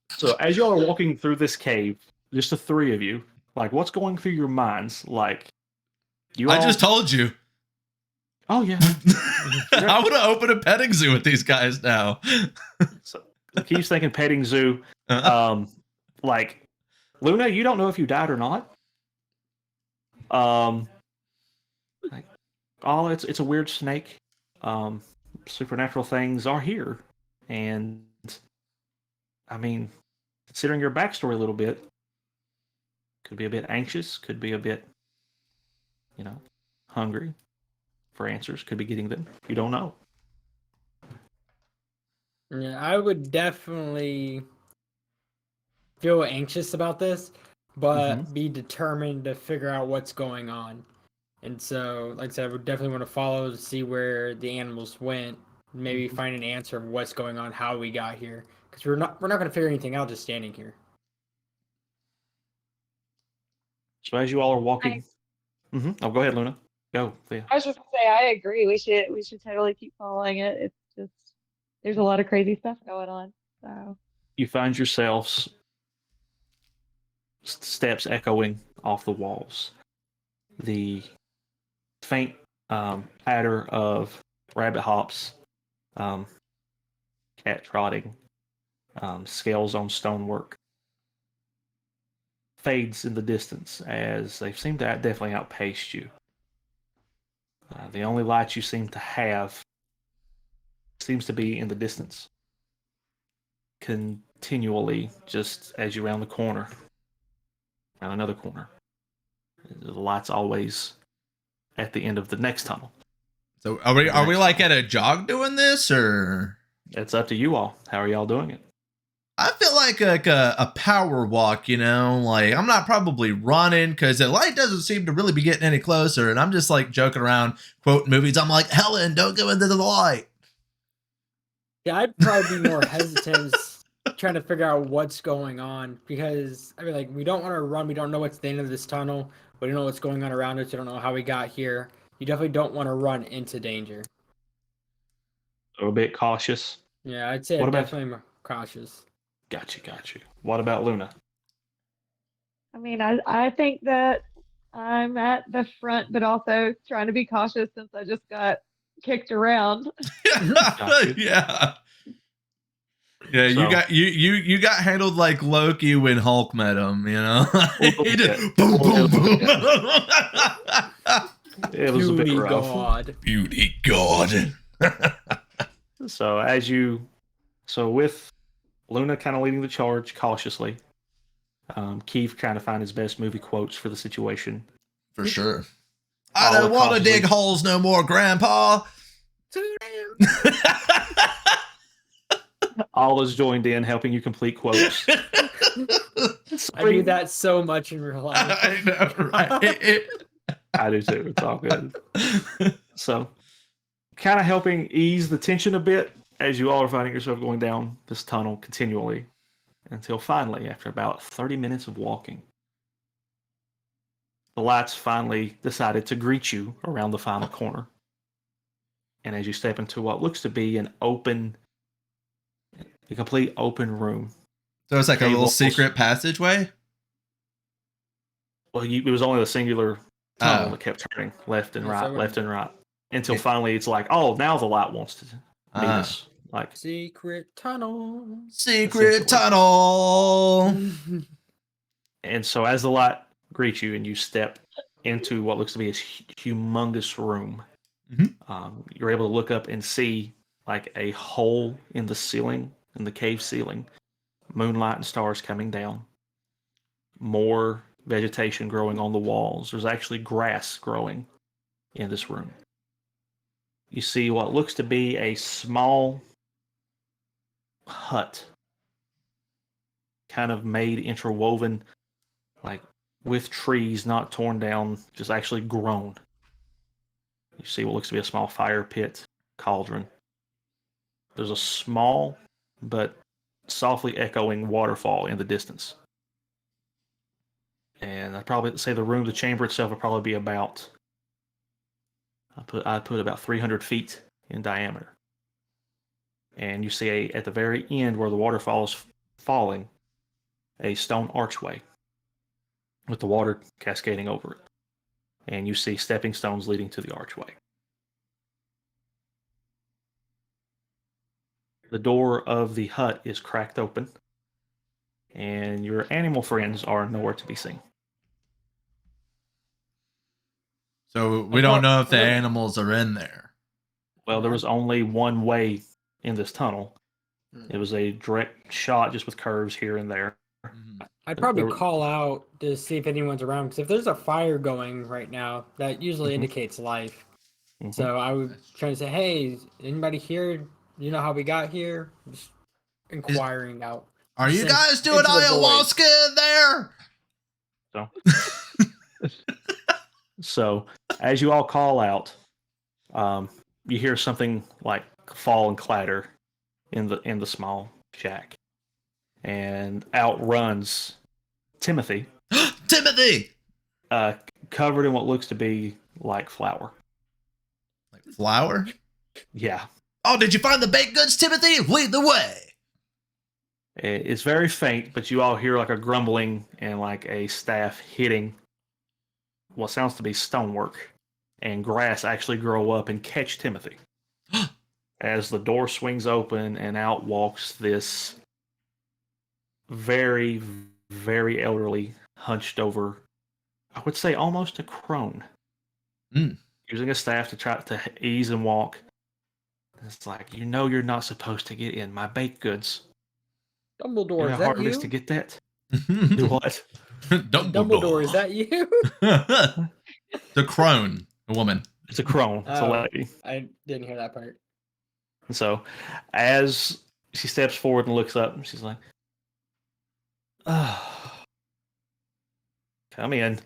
So as y'all are walking through this cave, just the three of you, like, what's going through your minds? Like, I just told you. Oh yeah. I want to open a petting zoo with these guys now. So keeps thinking petting zoo. Like, Luna, you don't know if you died or not. Like, it's a weird snake. Supernatural things are here, and I mean, considering your backstory a little bit, could be a bit anxious, could be a bit, hungry for answers, could be getting them. You don't know. Yeah, I would definitely feel anxious about this, but be determined to figure out what's going on. And so, like I said, I would definitely want to follow to see where the animals went, maybe find an answer of what's going on, how we got here, because we're not going to figure anything out just standing here. So as you all are walking, oh, go ahead, Luna. Go. Yeah. I was just gonna say, I agree. We should totally keep following it. It's just there's a lot of crazy stuff going on. So You find yourselves steps echoing off the walls. The faint patter of rabbit hops, cat trotting, scales on stonework fades in the distance as they seem to definitely outpace you. The only light you seem to have seems to be in the distance, continually, just as you round the corner, around another corner. The light's always at the end of the next tunnel. So are we like at a jog doing this, or? It's up to you all. How are y'all doing it? I feel like a power walk, like I'm not probably running because the light doesn't seem to really be getting any closer. And I'm just like joking around, quoting movies. I'm like, Helen, don't go into the light. Yeah, I'd probably be more hesitant trying to figure out what's going on because I mean, like, we don't want to run. We don't know what's the end of this tunnel. We don't know what's going on around us. We don't know how we got here. You definitely don't want to run into danger. So a bit cautious. Yeah, I'd say I'm definitely more cautious. Got you. What about Luna? I mean, I think that I'm at the front, but also trying to be cautious since I just got kicked around. Yeah. Yeah, so, you got handled like Loki when Hulk met him, He just boom, boom, boom. It was Beauty a bit rough. God. Beauty God. So with Luna kind of leading the charge cautiously, Keith trying to find his best movie quotes for the situation. For sure. I don't want to dig holes no more, Grandpa. All is joined in, helping you complete quotes. I do that so much in real life. I know, right? I do too. It's all good. So, kind of helping ease the tension a bit as you all are finding yourself going down this tunnel continually until finally, after about 30 minutes of walking, the lights finally decided to greet you around the final corner. And as you step into what looks to be a complete open room. So it's like a little secret passageway? Well, it was only a singular tunnel that kept turning left and right, until finally it's like, oh, now the light wants to meet us. Like, secret tunnel. And so as the light greets you and you step into what looks to be a humongous room, you're able to look up and see like a hole in the ceiling, in the cave ceiling, moonlight and stars coming down, more vegetation growing on the walls. There's actually grass growing in this room. You see what looks to be a small hut, kind of made interwoven, like with trees, not torn down, just actually grown. You see what looks to be a small fire pit, cauldron. There's a small but softly echoing waterfall in the distance. And I'd probably say the chamber itself would probably be about, I'd put about 300 feet in diameter. And you see at the very end where the waterfall is falling, a stone archway with the water cascading over it. And you see stepping stones leading to the archway. The door of the hut is cracked open, and your animal friends are nowhere to be seen. So we don't know if the animals are in there. Well, there was only one way in this tunnel. It was a direct shot just with curves here and there. I'd probably call out to see if anyone's around, because if there's a fire going right now, that usually indicates life. So I would try to say, hey, is anybody here? You know how we got here? Just inquiring out. Are you guys doing ayahuasca in there? So as you all call out, you hear something like fall and clatter in the small shack, and out runs Timothy. Timothy! Covered in what looks to be like flour. Like flour? Yeah. Oh, did you find the baked goods, Timothy? Lead the way. It's very faint, but you all hear like a grumbling and like a staff hitting what sounds to be stonework, and grass actually grow up and catch Timothy. As the door swings open and out walks this very, very elderly, hunched over, I would say almost a crone, using a staff to try to ease and walk. It's like, you know, you're not supposed to get in my baked goods. Dumbledore, you know is how hard that it is you? to get that? Do what? Dumbledore, is that you? The crone, a woman. It's a crone. It's a lady. I didn't hear that part. And so, as she steps forward and looks up, she's like, "Oh, come in."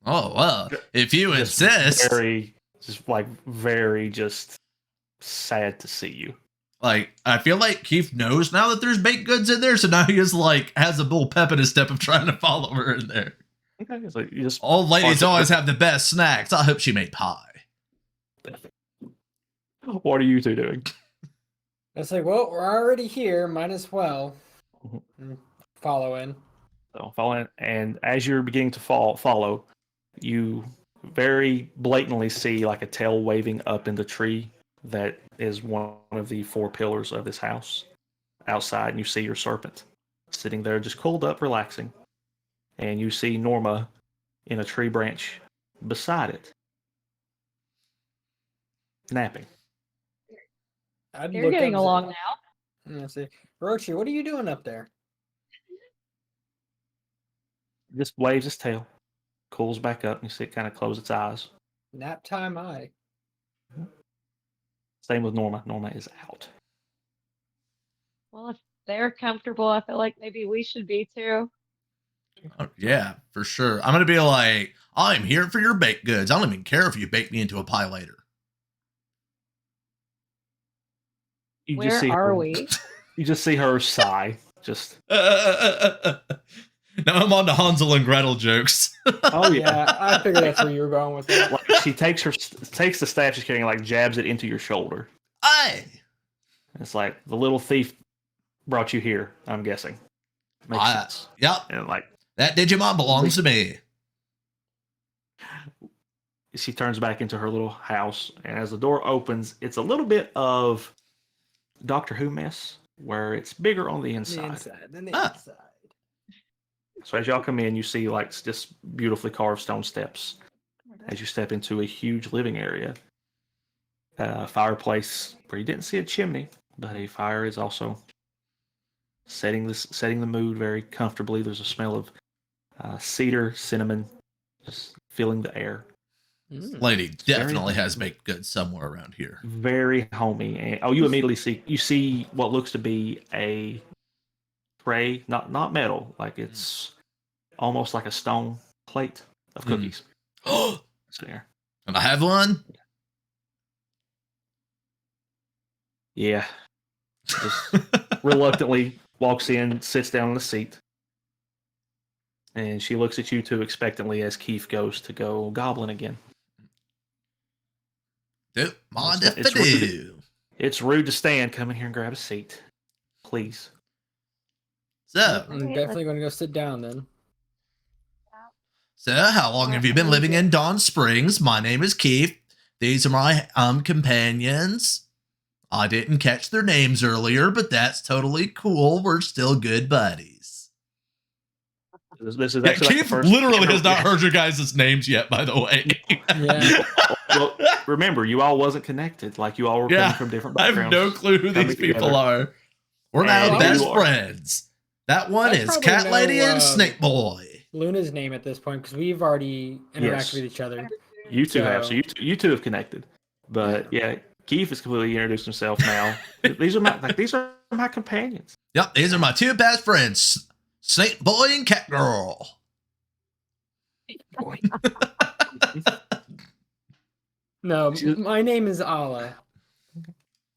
Oh well, if you insist. Very sad to see you. Like, I feel like Keith knows now that there's baked goods in there, so now he is like has a little pep in his step of trying to follow her in there. Okay, so you just old ladies always have the best snacks. I hope she made pie. What are you two doing? I say, well, we're already here. Might as well follow in. So follow in, and as you're beginning to follow, you very blatantly see like a tail waving up in the tree that is one of the 4 pillars of this house outside, and you see your serpent sitting there just coiled up, relaxing, and you see Norma in a tree branch beside it, napping. You're getting along now. Let's see. Roshi, what are you doing up there? Just waves its tail, cools back up, and you see it kind of close its eyes. Nap time, aye. Same with Norma. Norma is out. Well, if they're comfortable, I feel like maybe we should be too. Oh, yeah, for sure. I'm going to be like, I'm here for your baked goods. I don't even care if you bake me into a pie later. Where are we? You just see her sigh. Just. Now I'm on to Hansel and Gretel jokes. Oh yeah, I figured that's where you were going with that. Like she takes the staff she's carrying, like jabs it into your shoulder. Aye. It's like the little thief brought you here. I'm guessing. Makes sense. Yep. And like that Digimon belongs to me. She turns back into her little house, and as the door opens, it's a little bit of Doctor Who mess, where it's bigger on the inside. Than the outside. So as y'all come in, you see like just beautifully carved stone steps. As you step into a huge living area, fireplace where you didn't see a chimney, but a fire is also setting the mood very comfortably. There's a smell of cedar, cinnamon, just filling the air. This lady definitely has baked goods somewhere around here. Very homey. And, you immediately see what looks to be a tray, not metal, like it's almost like a stone plate of cookies. Oh, So there. Can I have one? Yeah. Just reluctantly walks in, sits down on the seat, and she looks at you two expectantly as Keith goes to go goblin again. It's rude to stand. Come in here and grab a seat, please. So, I'm definitely going to go sit down then. So, how long have you been living in Dawn Springs? My name is Keith. These are my companions. I didn't catch their names earlier, but that's totally cool. We're still good buddies. This is actually Keith literally has not heard your guys' names yet, by the way. Yeah. Well, remember, you all wasn't connected. Like, you all were coming from different backgrounds. I have no clue who these people are. We're now best friends. That one is Cat Lady and Snake Boy. Luna's name at this point, because we've already interacted with each other. You two have. So you two have connected. But yeah, Keith has completely introduced himself now. These are my companions. Yep, these are my two best friends, Snake Boy and Cat Girl. No, my name is Allah.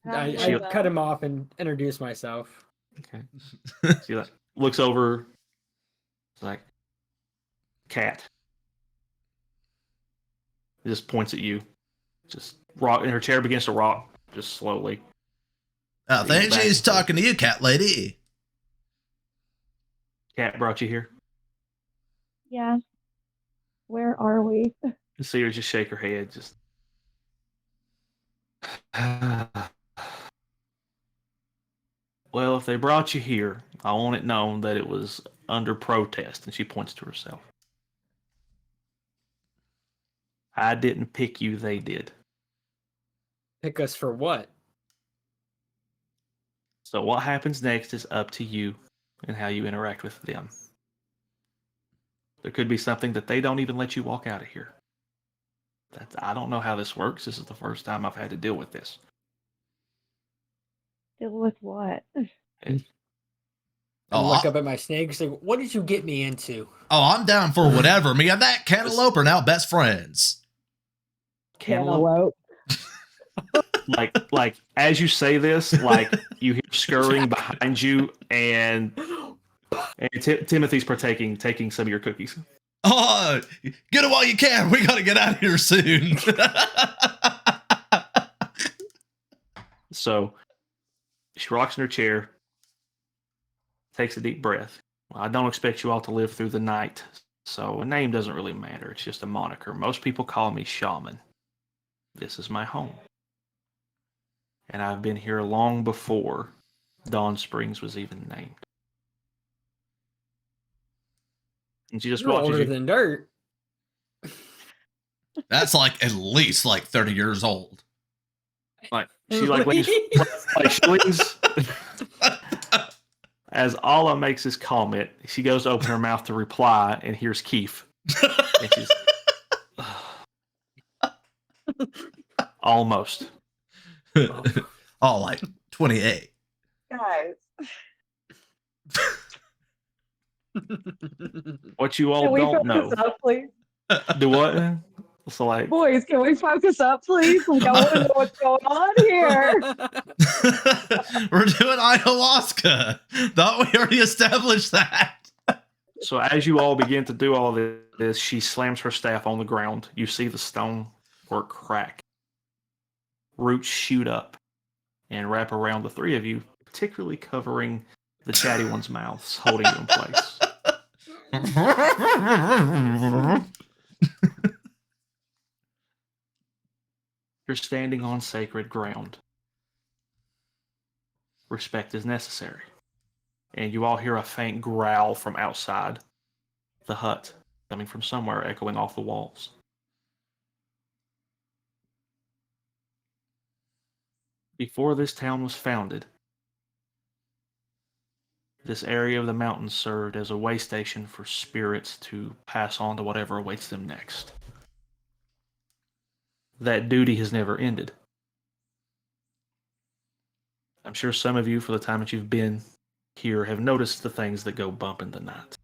I cut him off and introduced myself. Okay. She looks over. It's like, Cat. He just points at you. Just rock, and her chair begins to rock, just slowly. I think she's talking to you, Cat Lady. Cat brought you here? Yeah. Where are we? You see her just shake her head, just. Well, if they brought you here, I want it known that it was under protest, and she points to herself. I didn't pick you, they did. Pick us for what? So what happens next is up to you and how you interact with them. There could be something that they don't even let you walk out of here. I don't know how this works. This is the first time I've had to deal with this. Deal with what? Look up at my snake and say, what did you get me into? Oh, I'm down for whatever. Me and that cantaloupe are now best friends. Cantaloupe. like as you say this, like you hear scurrying behind you, and Timothy's taking some of your cookies. Oh, get it while you can. We got to get out of here soon. So she rocks in her chair, takes a deep breath. Well, I don't expect you all to live through the night, so a name doesn't really matter. It's just a moniker. Most people call me Shaman. This is my home. And I've been here long before Dawn Springs was even named. And she just You're watches older you. than dirt. That's like at least like 30 years old. Like she leans, she leans. As Allah makes this comment, she goes to open her mouth to reply and hears Keith. And she's almost. Oh, like 28. Guys. What you all don't know. Up, please? Do what? So like, boys, can we focus up, please? Like, I want to know what's going on here. We're doing ayahuasca. Thought we already established that. So as you all begin to do all this, she slams her staff on the ground. You see the stone work crack. Roots shoot up and wrap around the three of you, particularly covering the chatty one's mouths, holding you in place. You're standing on sacred ground. Respect is necessary. And you all hear a faint growl from outside the hut, coming from somewhere, echoing off the walls. Before this town was founded, This area of the mountains served as a way station for spirits to pass on to whatever awaits them next. That duty has never ended. I'm sure some of you, for the time that you've been here, have noticed the things that go bump in the night.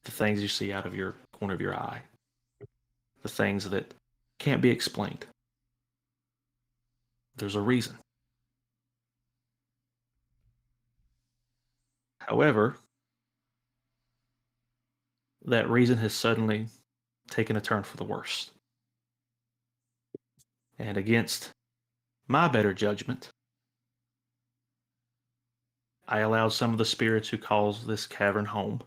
The things you see out of your corner of your eye. The things that can't be explained. There's a reason. However, that reason has suddenly taken a turn for the worse. And against my better judgment, I allowed some of the spirits who calls this cavern home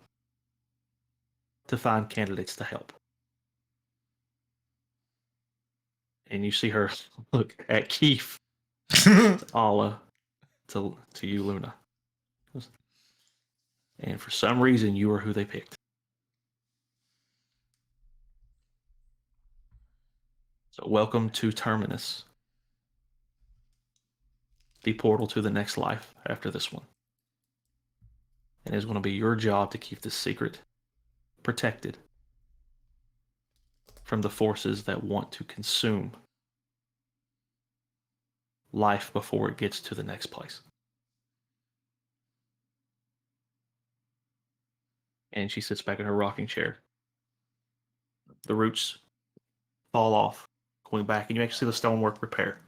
to find candidates to help. And you see her look at Keith, Alla, to you, Luna. And for some reason, you are who they picked. So welcome to Terminus, the portal to the next life after this one. And it's going to be your job to keep this secret protected from the forces that want to consume life before it gets to the next place. And she sits back in her rocking chair. The roots fall off, going back, and you actually see the stonework repair.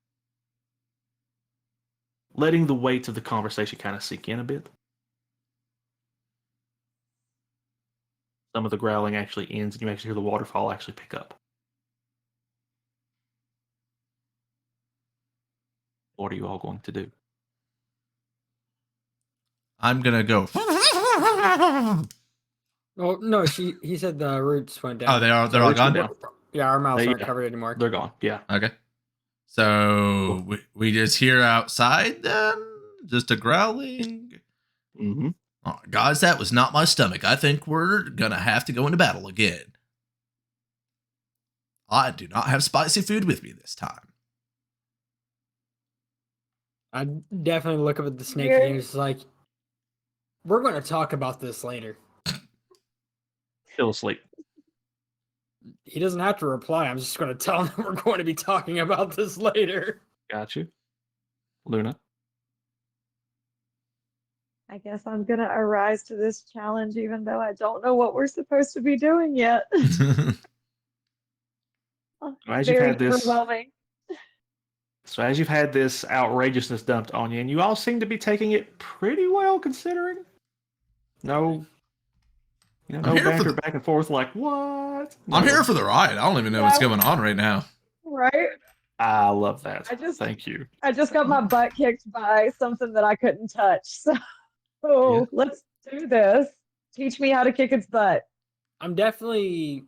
Letting the weight of the conversation kind of sink in a bit. Some of the growling actually ends, and you actually hear the waterfall actually pick up. What are you all going to do? I'm gonna go. Oh no, he said the roots went down. Oh, they're all gone. Yeah, our mouths aren't covered anymore. They're gone. Yeah. Okay. So we just hear outside then, just a growling. Mm-hmm. Oh, guys, that was not my stomach. I think we're gonna have to go into battle again. I do not have spicy food with me this time. I definitely look up at the snake and he's like, "We're going to talk about this later." Still asleep. He doesn't have to reply. I'm just going to tell him we're going to be talking about this later. Got you. Luna? I guess I'm going to arise to this challenge, even though I don't know what we're supposed to be doing yet. As you've had this, so as you've had this outrageousness dumped on you, and you all seem to be taking it pretty well, considering. No banter back and forth like, what? No. I'm here for the ride. I don't even know what's going on right now. Right? I love that. Thank you. I just got my butt kicked by something that I couldn't touch. So let's do this. Teach me how to kick its butt. I'm definitely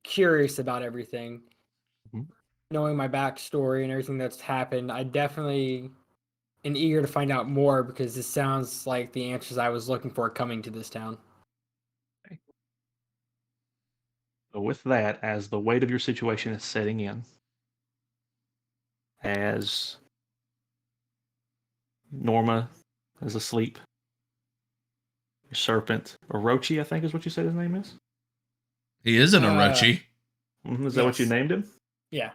curious about everything. Mm-hmm. Knowing my backstory and everything that's happened, I definitely am eager to find out more because this sounds like the answers I was looking for coming to this town. Okay. So with that, as the weight of your situation is setting in, as Norma is asleep, your serpent, Orochi, I think is what you said his name is? He is an Orochi. Is that what you named him? Yeah.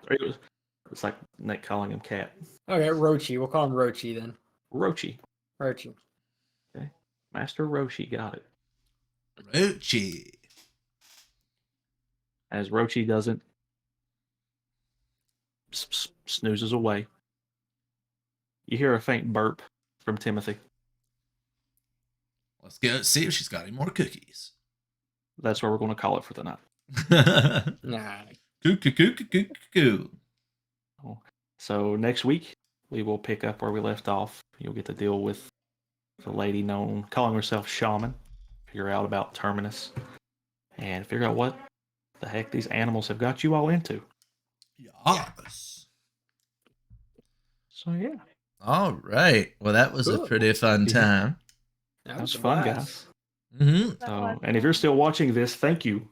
It's like Nick calling him Cat. Okay, Rochi. We'll call him Rochi then. Rochi. Rochi. Okay. Master Rochi, got it. Rochi. As Rochi doesn't snoozes away, you hear a faint burp from Timothy. Let's go see if she's got any more cookies. That's what we're going to call it for the night. Nah. Coo. So next week, we will pick up where we left off. You'll get to deal with the lady calling herself Shaman, figure out about Terminus, and figure out what the heck these animals have got you all into. Yes. So yeah. All right. Well, that was a pretty fun time. That was fun, guys. Mm-hmm. So, and if you're still watching this, thank you.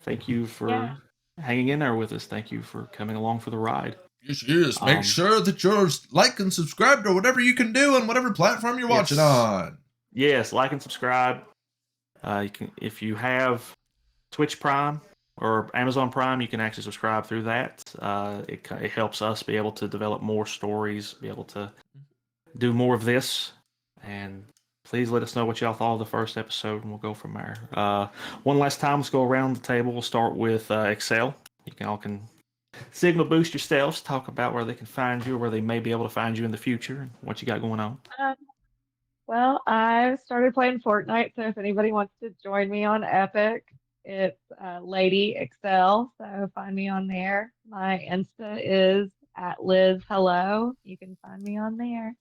Thank you for hanging in there with us. Thank you for coming along for the ride. Yes. Make sure that you're like and subscribed or whatever you can do on whatever platform you're watching on. Yes, like and subscribe. You can, if you have Twitch Prime or Amazon Prime, you can actually subscribe through that. It helps us be able to develop more stories, be able to do more of this. And please let us know what y'all thought of the first episode, and we'll go from there. One last time, let's go around the table. We'll start with Excel. You all can signal boost yourselves, talk about where they can find you, or where they may be able to find you in the future, and what you got going on. Well, I started playing Fortnite, so if anybody wants to join me on Epic, it's Lady Excel. So find me on there. My Insta is at Liz Hello. You can find me on there.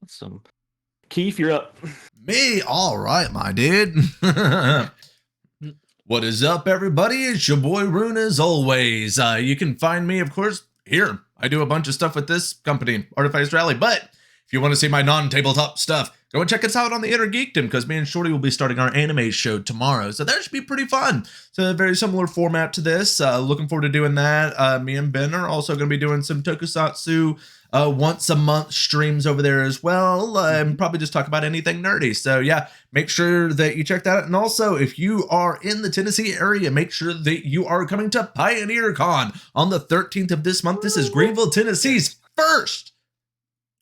Awesome. Keith, you're up. Me? All right, my dude. What is up, everybody? It's your boy Rune, as always. You can find me, of course, here. I do a bunch of stuff with this company, Artifice Rally, but if you want to see my non-tabletop stuff, go and check us out on the Inner Geekdom, because me and Shorty will be starting our anime show tomorrow, so that should be pretty fun. It's a very similar format to this. Looking forward to doing that. Me and Ben are also going to be doing some tokusatsu once a month streams over there as well, and probably just talk about anything nerdy. So yeah, make sure that you check that out. And also, if you are in the Tennessee area, make sure that you are coming to Pioneer Con on the 13th of this month. This is Greenville, Tennessee's first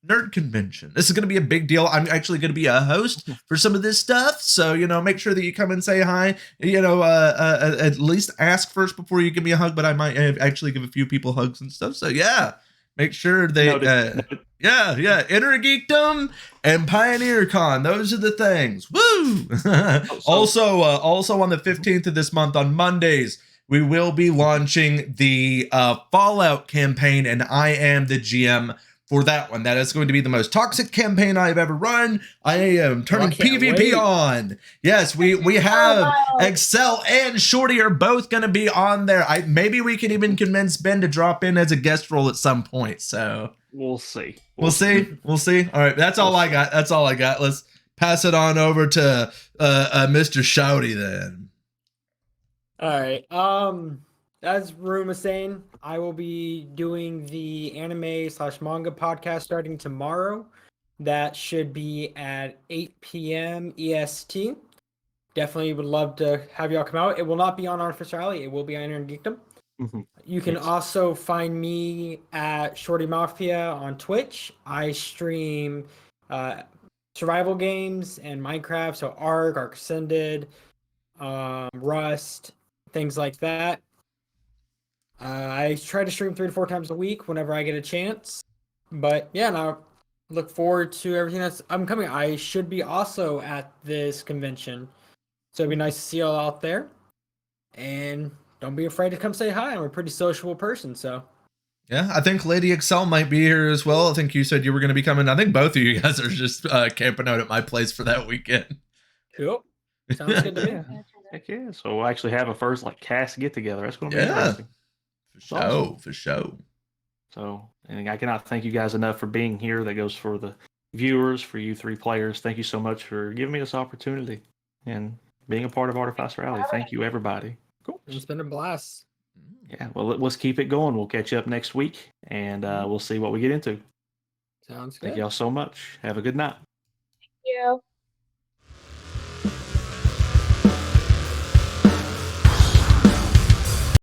nerd convention. This is going to be a big deal. I'm actually going to be a host for some of this stuff, so make sure that you come and say hi. At least ask first before you give me a hug, but I might actually give a few people hugs and stuff. So yeah, make sure they Inner Geekdom and Pioneer Con, those are the things. Woo! Also on the 15th of this month, on Mondays, we will be launching the Fallout campaign, and I am the GM for that one. That is going to be the most toxic campaign I've ever run. I am turning PvP on. Yes, we have Excel and Shorty are both going to be on there. Maybe we can even convince Ben to drop in as a guest role at some point. So we'll see. We'll see. All right, that's all I got. Let's pass it on over to Mr. Shouty then. All right. As Rune was saying, I will be doing the anime/manga podcast starting tomorrow. That should be at 8 p.m. EST. Definitely would love to have y'all come out. It will not be on Artifice Rally. It will be on Inner Geekdom. Mm-hmm. You can also find me at Shorty Mafia on Twitch. I stream survival games and Minecraft, so Ark Ascended, Rust, things like that. I try to stream 3 to 4 times a week whenever I get a chance. But yeah, and I look forward to everything that's upcoming. I should be also at this convention, so it'd be nice to see y'all out there. And don't be afraid to come say hi. I'm a pretty sociable person, so. Yeah, I think Lady Excel might be here as well. I think you said you were going to be coming. I think both of you guys are just camping out at my place for that weekend. Cool. Sounds good to me. Heck yeah. So we'll actually have a first cast get together. That's going to be interesting. For sure. So, and I cannot thank you guys enough for being here. That goes for the viewers, for you 3 players. Thank you so much for giving me this opportunity and being a part of Artifice Rally. Thank you, everybody. Cool. It's been a blast. Yeah, well, let's keep it going. We'll catch up next week, and we'll see what we get into. Sounds good. Thank y'all so much. Have a good night. Thank you.